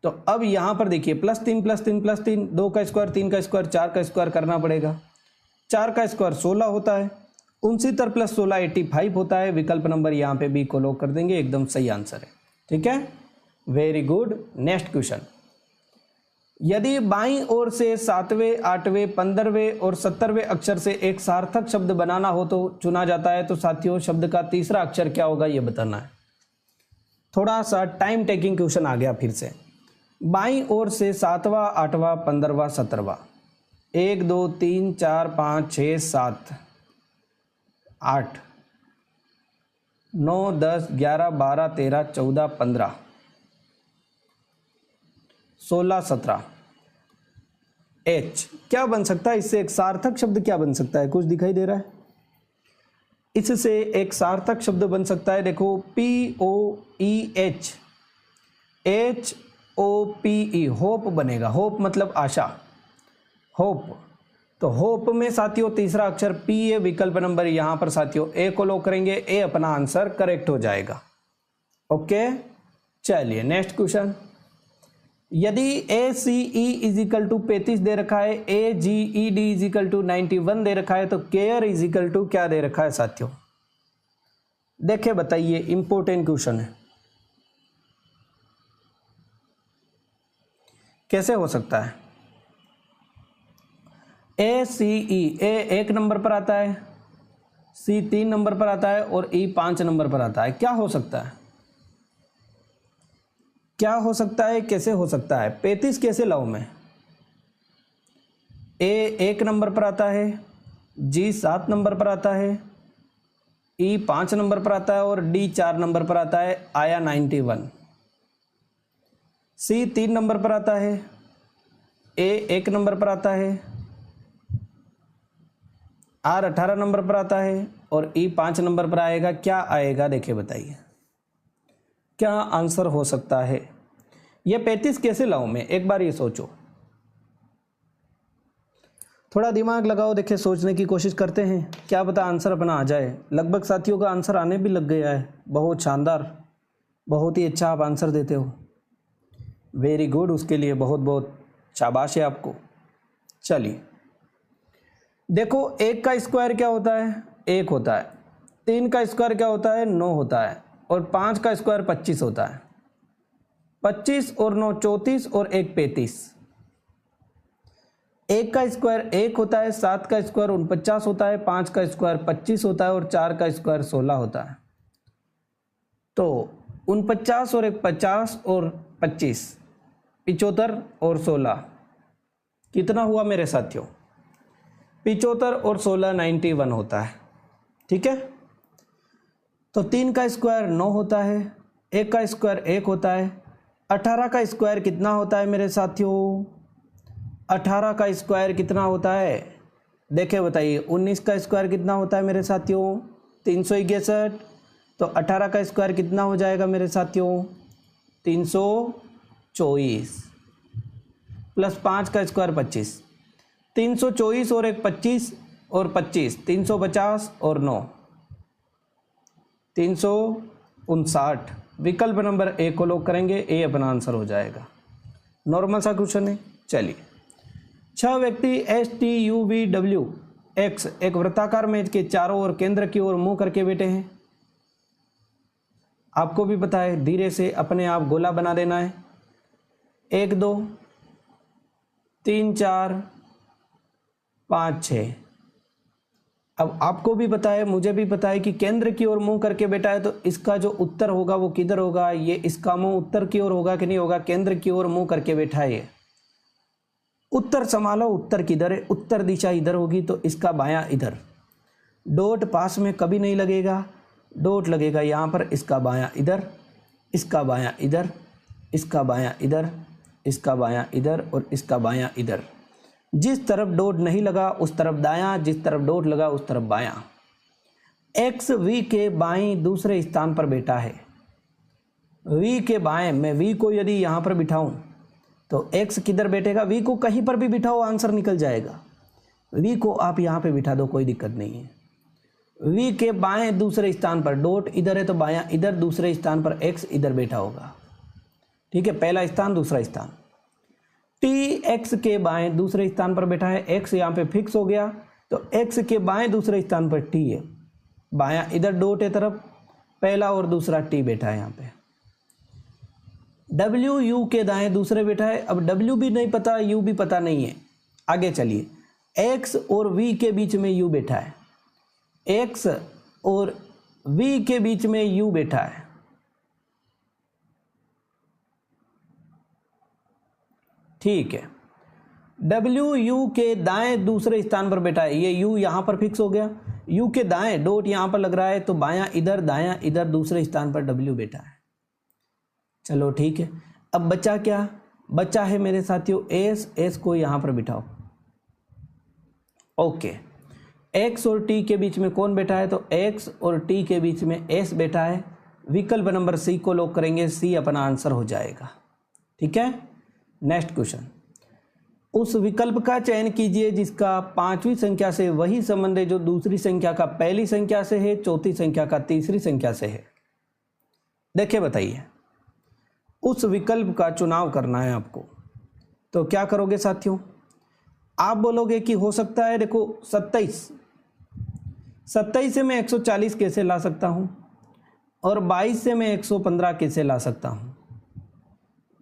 तो अब यहाँ पर देखिए +3 +3 +3, 2 का स्क्वायर 3 का स्क्वायर 4 का स्क्वायर करना पड़ेगा। 4 का स्क्वायर 16 होता है, 69 + 16 85 होता है। विकल्प नंबर यहाँ पे बी को लॉक कर देंगे, एकदम सही आंसर है। ठीक है, वेरी गुड। नेक्स्ट क्वेश्चन, यदि बाईं ओर से 7वें 8वें 15वें और 70वें अक्षर से एक सार्थक शब्द बनाना हो तो चुना जाता है, तो साथियों शब्द का तीसरा अक्षर क्या होगा ये बताना है। थोड़ा सा टाइम टेकिंग क्वेश्चन आ गया फिर से। बाईं ओर से 7वां 8वां 15वां 17वां, 1 2 3 4 5 6 7 8 9 10 11 12 13 14 15 16 17 H क्या बन सकता है इससे? एक सार्थक शब्द क्या बन सकता है? कुछ दिखाई दे रहा है? इससे एक सार्थक शब्द बन सकता है, देखो POEH HOPE, होप बनेगा। होप मतलब आशा, होप। तो होप में साथियों तीसरा अक्षर P है। विकल्प नंबर यहाँ पर साथियों A को लॉक करेंगे, A अपना आंसर करेक्ट हो जाएगा। ओके, चलिए नेक्स्ट क्वेश्चन, यदि ACE = 35 दे रखा है, AGED = 91 दे रखा है, तो केयर = क्या दे रखा है साथियों? देखिए बताइए, इंपॉर्टेंट क्वेश्चन है। कैसे हो सकता है? ACE, A 1 नंबर पर आता है, C 3 नंबर पर आता है और E 5 नंबर पर आता है। क्या हो सकता है? क्या हो सकता है? कैसे हो सकता है? 35 कैसे लाऊं मैं? A 1 नंबर पर आता है, G 7 नंबर पर आता है, E 5 नंबर पर आता है और D 4 नंबर पर आता है। आया 91। C 3 नंबर पर आता है, A 1 नंबर पर आता है, R 18 नंबर पर आता है और E 5 नंबर पर आएगा। क्या आएगा देखिए बताइए, क्या आंसर हो सकता है? ये 35 कैसे लाऊं मैं? एक बार ये सोचो, थोड़ा दिमाग लगाओ, देखिए सोचने की कोशिश करते हैं, क्या पता आंसर अपना आ जाए। लगभग साथियों का आंसर आने भी लग गया है। बहुत शानदार, बहुत ही अच्छा आप आंसर देते हो, वेरी गुड। उसके लिए बहुत बहुत शाबाश है आपको। चलिए देखो, 1 का स्क्वायर क्या होता है? 1 होता है। 3 का स्क्वायर क्या होता है? 9 होता है और 5 का स्क्वायर 25 होता है। 25 और 9 34 और 1 35। 1 का स्क्वायर 1 होता है, 7 का स्क्वायर 49 होता है, 5 का स्क्वायर 25 होता है और 4 का स्क्वायर 16 होता है। तो 49 और 1 50 और 25 75 और 16 कितना हुआ मेरे साथियों? 75 और 16 91 होता है। ठीक है, तो 3 का स्क्वायर 9 होता है, 1 का स्क्वायर 1 होता है। 18 का स्क्वायर कितना होता है मेरे साथियों? 18 का स्क्वायर कितना होता है? देखिए बताइए, 19 का स्क्वायर कितना होता है मेरे साथियों? 361। तो 18 का स्क्वायर कितना हो जाएगा मेरे साथियों? 324 प्लस 5 का स्क्वायर 25। 324 और 1 25 और 25 350 और 9 359। विकल्प नंबर ए को लॉक करेंगे, ए अपना आंसर हो जाएगा। नॉर्मल सा क्वेश्चन है। चलिए, 6 व्यक्ति STUVW X एक वृत्ताकार मेज के चारों ओर केंद्र की ओर मुंह करके बैठे हैं। आपको भी पता है, धीरे से अपने आप गोला बना देना है। 1 2 3 4 5 6। अब आपको भी पता है, मुझे भी पता है कि केंद्र की ओर मुंह करके बैठा है, तो इसका जो उत्तर होगा वो किधर होगा? ये इसका मुंह उत्तर की ओर होगा कि नहीं होगा? केंद्र की ओर मुंह करके बैठा है ये। उत्तर संभालो, उत्तर किधर है? उत्तर दिशा इधर होगी, तो इसका बायां इधर। डॉट पास में कभी नहीं लगेगा, डॉट लगेगा यहाँ पर। इसका बायां इधर, इसका बायां इधर, इसका बायां इधर, इसका बायां इधर और इसका बायां इधर। जिस तरफ डॉट नहीं लगा उस तरफ दायां, जिस तरफ डॉट लगा उस तरफ बायां। एक्स वी के बाएं दूसरे स्थान पर बैठा है। वी के बाएं, मैं वी को यदि यहाँ पर बिठाऊं तो x किधर बैठेगा, v को कहीं पर भी बिठाओ आंसर निकल जाएगा। v को आप यहाँ पे बिठा दो, कोई दिक्कत नहीं है। v के बाएं दूसरे स्थान पर डॉट इधर है तो बायां इधर, दूसरे स्थान पर x इधर बैठा होगा। ठीक है, पहला स्थान दूसरा स्थान। t x के बाएं दूसरे स्थान पर बैठा है, x यहाँ पे फिक्स हो गया, तो x के बाएं दूसरे स्थान पर t है, बायां इधर डॉट है तरफ, पहला और दूसरा t बैठा है यहाँ पे। w u के दाएं दूसरे बैठा है, अब w भी नहीं पता, u भी पता नहीं है। आगे चलिए, x और v के बीच में u बैठा है, x और v के बीच में u बैठा है। ठीक है, w u के दाएं दूसरे स्थान पर बैठा है, ये u यहां पर फिक्स हो गया, u के दाएं डॉट यहां पर लग रहा है, तो बायां इधर दायां इधर, दूसरे स्थान पर w बैठा है। चलो ठीक है, अब बचा क्या, बचा है मेरे साथियों s को यहां पर बिठाओ। ओके, x और t के बीच में कौन बैठा है, तो x और t के बीच में s बैठा है। विकल्प नंबर सी को लॉक करेंगे, सी अपना आंसर हो जाएगा। ठीक है, नेक्स्ट क्वेश्चन, उस विकल्प का चयन कीजिए जिसका पांचवी संख्या से वही संबंध है जो दूसरी संख्या का पहली संख्या से है, चौथी संख्या का तीसरी संख्या से है। देखिए बताइए, उस विकल्प का चुनाव करना है आपको, तो क्या करोगे साथियों, आप बोलोगे कि हो सकता है, देखो 27 से मैं 140 कैसे ला सकता हूं, और 22 से मैं 115 कैसे ला सकता हूं,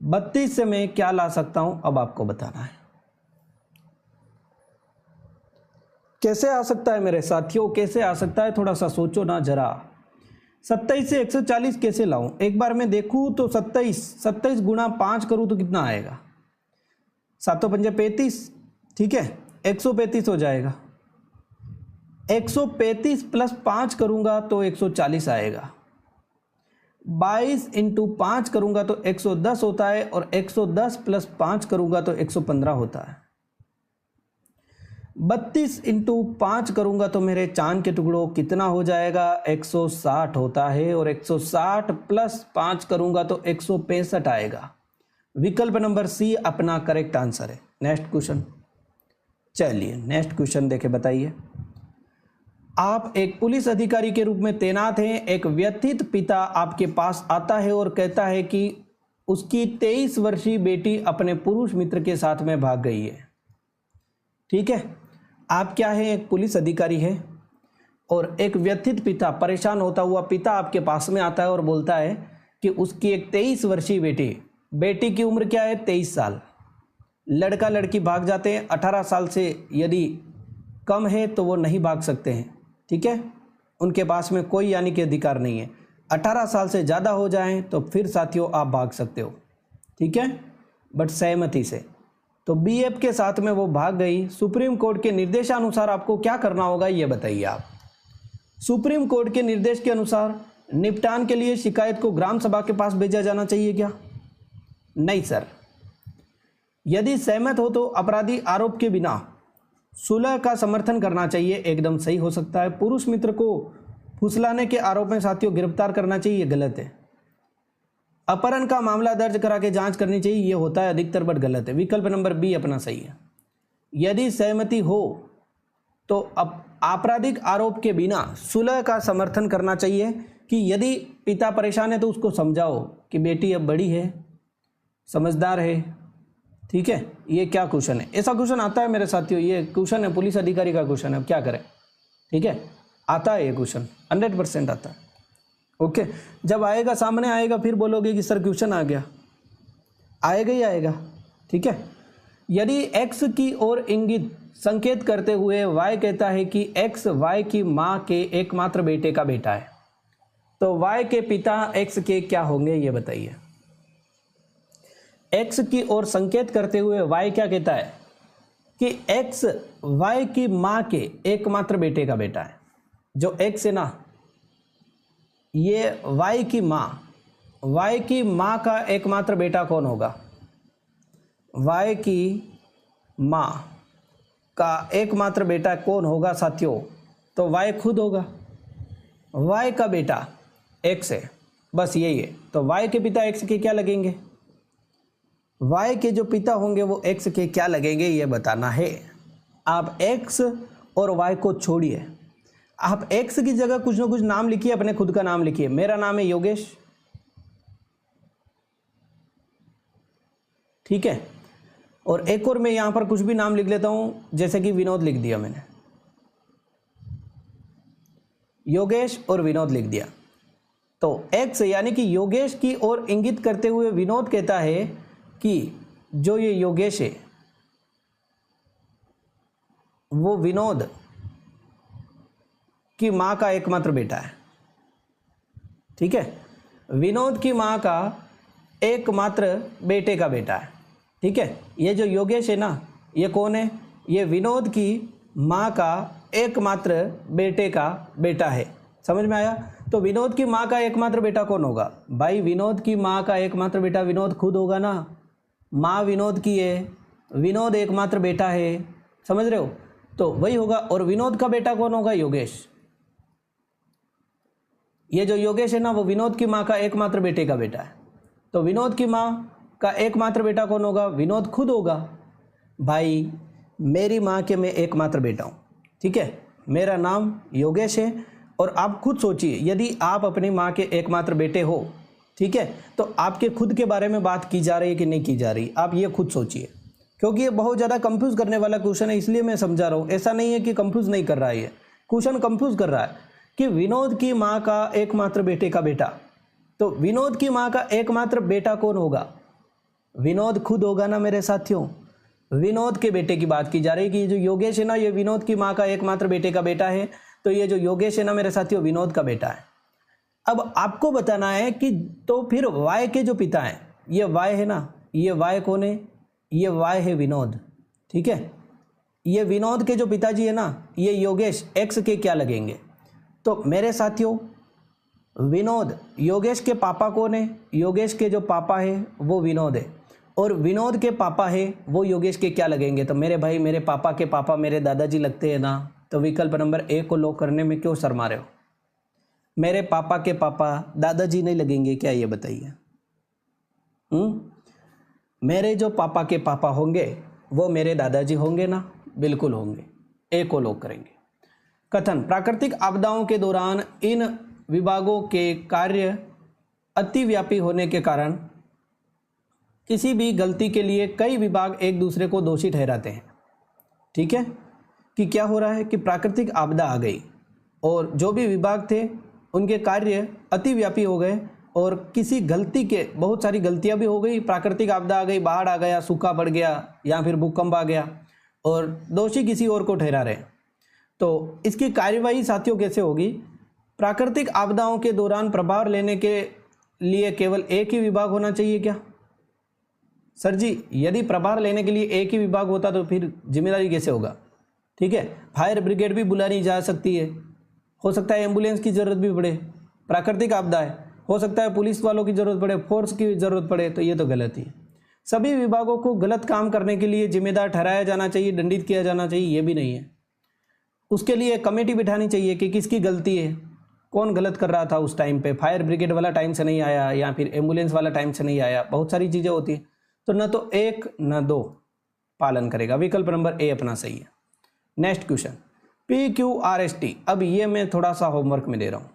32 से मैं क्या ला सकता हूं, अब आपको बताना है। कैसे आ सकता है मेरे साथियों, कैसे आ सकता है, थोड़ा सा सोचो ना जरा। 27 से 140 कैसे लाऊं, एक बार मैं देखूं तो 27 गुणा 5 करूं तो कितना आएगा, 7 पंजे 35, ठीक है, 135 हो जाएगा। 135 प्लस 5 करूंगा तो 140 आएगा। 22 इंटू 5 करूंगा तो 110 होता है, और 110 प्लस 5 करूंगा तो 115 होता है। 32 इंटू 5 करूंगा तो मेरे चांद के टुकड़ों कितना हो जाएगा, 160 होता है, और 160 प्लस 5 करूंगा तो 165 आएगा। विकल्प नंबर सी अपना करेक्ट आंसर है। नेक्स्ट क्वेश्चन, चलिए नेक्स्ट क्वेश्चन देखे, बताइए। आप एक पुलिस अधिकारी के रूप में तैनात हैं, एक व्यथित पिता आपके पास आता है और कहता है कि उसकी 23 वर्षीय बेटी अपने पुरुष मित्र के साथ में भाग गई है। ठीक है, आप क्या है, एक पुलिस अधिकारी है, और एक व्यथित पिता, परेशान होता हुआ पिता आपके पास में आता है और बोलता है कि उसकी एक 23 वर्षीय बेटी की उम्र क्या है, 23 साल, लड़का लड़की भाग जाते हैं। 18 साल से यदि कम है तो वो नहीं भाग सकते हैं। ठीक है, उनके पास में कोई यानी कि अधिकार नहीं है। 18 साल से ज़्यादा हो जाएं तो फिर साथियों आप भाग सकते हो। ठीक है, बट सहमति से। तो बीएफ के साथ में वो भाग गई। सुप्रीम कोर्ट के निर्देशानुसार आपको क्या करना होगा ये बताइए आप। सुप्रीम कोर्ट के निर्देश के अनुसार निपटान के लिए शिकायत को ग्राम सभा के पास भेजा जाना चाहिए क्या? नहीं सर। यदि सहमत हो तो अपराधी आरोप के बिना सुलह का समर्थन करना चाहिए, एकदम सही हो सकता है। पुरुष मित्र को फुसलाने के आरोप में साथियों गिरफ्तार करना चाहिए, गलत है। अपहरण का मामला दर्ज करा के जांच करनी चाहिए, ये होता है अधिकतर, बट गलत है। विकल्प नंबर बी अपना सही है। यदि सहमति हो तो आपराधिक आरोप के बिना सुलह का समर्थन करना चाहिए कि यदि पिता परेशान है तो उसको समझाओ कि बेटी अब बड़ी है, समझदार है। ठीक है, ये क्या क्वेश्चन है? ऐसा क्वेश्चन आता है मेरे साथियों, ये क्वेश्चन है पुलिस अधिकारी का क्वेश्चन है, अब क्या करें। ठीक है, आता है ये क्वेश्चन, 100% आता है। ओके, जब आएगा सामने आएगा फिर बोलोगे कि सर क्वेश्चन आ गया, आएगा ही आएगा। ठीक है, यदि x की ओर इंगित संकेत करते हुए y कहता है कि x y की माँ के एकमात्र बेटे का बेटा है, तो y के पिता x के क्या होंगे ये बताइए। x की ओर संकेत करते हुए y क्या कहता है कि x y की माँ के एकमात्र बेटे का बेटा है। जो x है ना, ये y की माँ का एकमात्र बेटा कौन होगा? y की माँ का एकमात्र बेटा कौन होगा साथियों? तो y खुद होगा। y का बेटा x है, बस यही है। तो y के पिता x के क्या लगेंगे? y के जो पिता होंगे वो x के क्या लगेंगे ये बताना है। आप x और y को छोड़िए, आप x की जगह कुछ ना कुछ नाम लिखिए, अपने खुद का नाम लिखिए। मेरा नाम है योगेश, ठीक है। और एक और मैं यहां पर कुछ भी नाम लिख लेता हूं, जैसे कि विनोद लिख दिया मैंने, योगेश और विनोद लिख दिया। तो x यानी कि योगेश की ओर इंगित करते हुए विनोद कहता है कि जो ये योगेश है वो विनोद की मां का एकमात्र बेटा है, ठीक है। विनोद की मां का एकमात्र बेटे का बेटा है, ठीक है। ये जो योगेश है ना, ये कौन है? ये विनोद की मां का एकमात्र बेटे का बेटा है। समझ में आया? तो विनोद की मां का एकमात्र बेटा कौन होगा भाई? विनोद की मां का एकमात्र बेटा विनोद खुद होगा ना। मां विनोद की है, विनोद एकमात्र बेटा है, समझ रहे हो? तो वही होगा। और विनोद का बेटा कौन होगा? योगेश। ये जो योगेश है ना, वो विनोद की मां का एकमात्र बेटे का बेटा है। तो विनोद की मां का एकमात्र बेटा कौन होगा? विनोद खुद होगा। भाई मेरी मां के मैं एकमात्र बेटा हूं, ठीक है। मेरा नाम योगेश है। और आप खुद सोचिए, यदि आप अपनी मां के एकमात्र बेटे हो, ठीक है, तो आपके खुद के बारे में बात की जा रही है कि नहीं की जा रही? आप ये खुद सोचिए, क्योंकि ये बहुत ज़्यादा कंफ्यूज करने वाला क्वेश्चन है, इसलिए मैं समझा रहा हूँ। ऐसा नहीं है कि कंफ्यूज नहीं कर रहा है, ये क्वेश्चन कंफ्यूज कर रहा है कि विनोद की माँ का एकमात्र बेटे का बेटा। तो विनोद की माँ का एकमात्र बेटा कौन होगा? विनोद खुद होगा ना मेरे साथियों। विनोद के बेटे की बात की जा रही है कि ये जो योगेश है ना, ये विनोद की माँ का एकमात्र बेटे का बेटा है। तो ये जो योगेश है ना मेरे साथियों, विनोद का बेटा है। अब आपको बताना है कि तो फिर वाय के जो पिता हैं, ये वाय है ना, ये वाय कौन है? ये वाय है विनोद, ठीक है। ये विनोद के जो पिताजी है ना, ये योगेश, एक्स के क्या लगेंगे? तो मेरे साथियों, विनोद, योगेश के पापा कौन है? योगेश के जो पापा है वो विनोद है, और विनोद के पापा है वो योगेश के क्या लगेंगे? तो मेरे भाई, मेरे पापा के पापा मेरे दादाजी लगते हैं ना। तो विकल्प नंबर ए को लॉक करने में क्यों शर्मा रहे हो? मेरे पापा के पापा दादाजी नहीं लगेंगे क्या, ये बताइए। मेरे जो पापा के पापा होंगे वो मेरे दादाजी होंगे ना? बिल्कुल होंगे। ए को लॉक करेंगे। कथन: प्राकृतिक आपदाओं के दौरान इन विभागों के कार्य अतिव्यापी होने के कारण किसी भी गलती के लिए कई विभाग एक दूसरे को दोषी ठहराते हैं। ठीक है, कि क्या हो रहा है कि प्राकृतिक आपदा आ गई और जो भी विभाग थे उनके कार्य अतिव्यापी हो गए, और किसी गलती के, बहुत सारी गलतियां भी हो गई। प्राकृतिक आपदा आ गई, बाढ़ आ गया, सूखा पड़ गया, या फिर भूकंप आ गया, और दोषी किसी और को ठहरा रहे। तो इसकी कार्यवाही साथियों कैसे होगी? प्राकृतिक आपदाओं के दौरान प्रभार लेने के लिए केवल एक ही विभाग होना चाहिए क्या? सर जी, यदि प्रभार लेने के लिए एक ही विभाग होता तो फिर जिम्मेदारी कैसे होगा? ठीक है, फायर ब्रिगेड भी बुलानी जा सकती है, हो सकता है एम्बुलेंस की ज़रूरत भी पड़े, प्राकृतिक आपदा है, हो सकता है पुलिस वालों की ज़रूरत पड़े, फोर्स की ज़रूरत पड़े। तो ये तो गलत ही है। सभी विभागों को गलत काम करने के लिए जिम्मेदार ठहराया जाना चाहिए, दंडित किया जाना चाहिए, ये भी नहीं है। उसके लिए कमेटी बिठानी चाहिए कि किसकी गलती है, कौन गलत कर रहा था उस टाइम पे, फायर ब्रिगेड वाला टाइम से नहीं आया या फिर एम्बुलेंस वाला टाइम से नहीं आया, बहुत सारी चीज़ें होती हैं। तो न तो एक न दो पालन करेगा। विकल्प नंबर ए अपना सही है। Next question, PQRST। अब ये मैं थोड़ा सा होमवर्क में दे रहा हूँ।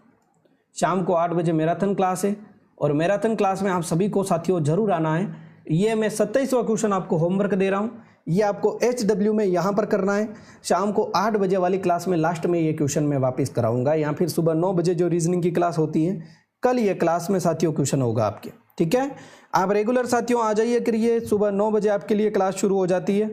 शाम को 8 बजे मैराथन क्लास है, और मैराथन क्लास में आप सभी को साथियों जरूर आना है। ये मैं 27वां क्वेश्चन आपको होमवर्क दे रहा हूँ, ये आपको HW में यहाँ पर करना है। शाम को 8 बजे वाली क्लास में लास्ट में ये क्वेश्चन मैं वापस कराऊंगा, या फिर सुबह 9 बजे जो रीजनिंग की क्लास होती है, कल ये क्लास में साथियों क्वेश्चन होगा आपके। ठीक है, आप रेगुलर साथियों आ जाइए करिए। सुबह 9 बजे आपके लिए क्लास शुरू हो जाती है।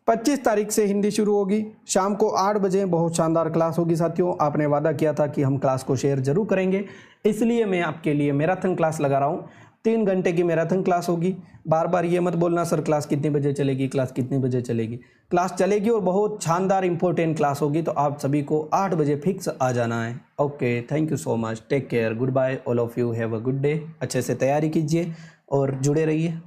25 तारीख से हिंदी शुरू होगी, शाम को 8 बजे बहुत शानदार क्लास होगी साथियों। आपने वादा किया था कि हम क्लास को शेयर जरूर करेंगे, इसलिए मैं आपके लिए मैराथन क्लास लगा रहा हूँ। 3 घंटे की मैराथन क्लास होगी। बार बार ये मत बोलना सर क्लास कितने बजे चलेगी, क्लास कितने बजे चलेगी। क्लास चलेगी और बहुत शानदार इंपॉर्टेंट क्लास होगी, तो आप सभी को 8 बजे फिक्स आ जाना है। Okay, thank you so much, take care, goodbye all of you, have a good day. अच्छे से तैयारी कीजिए और जुड़े रहिए।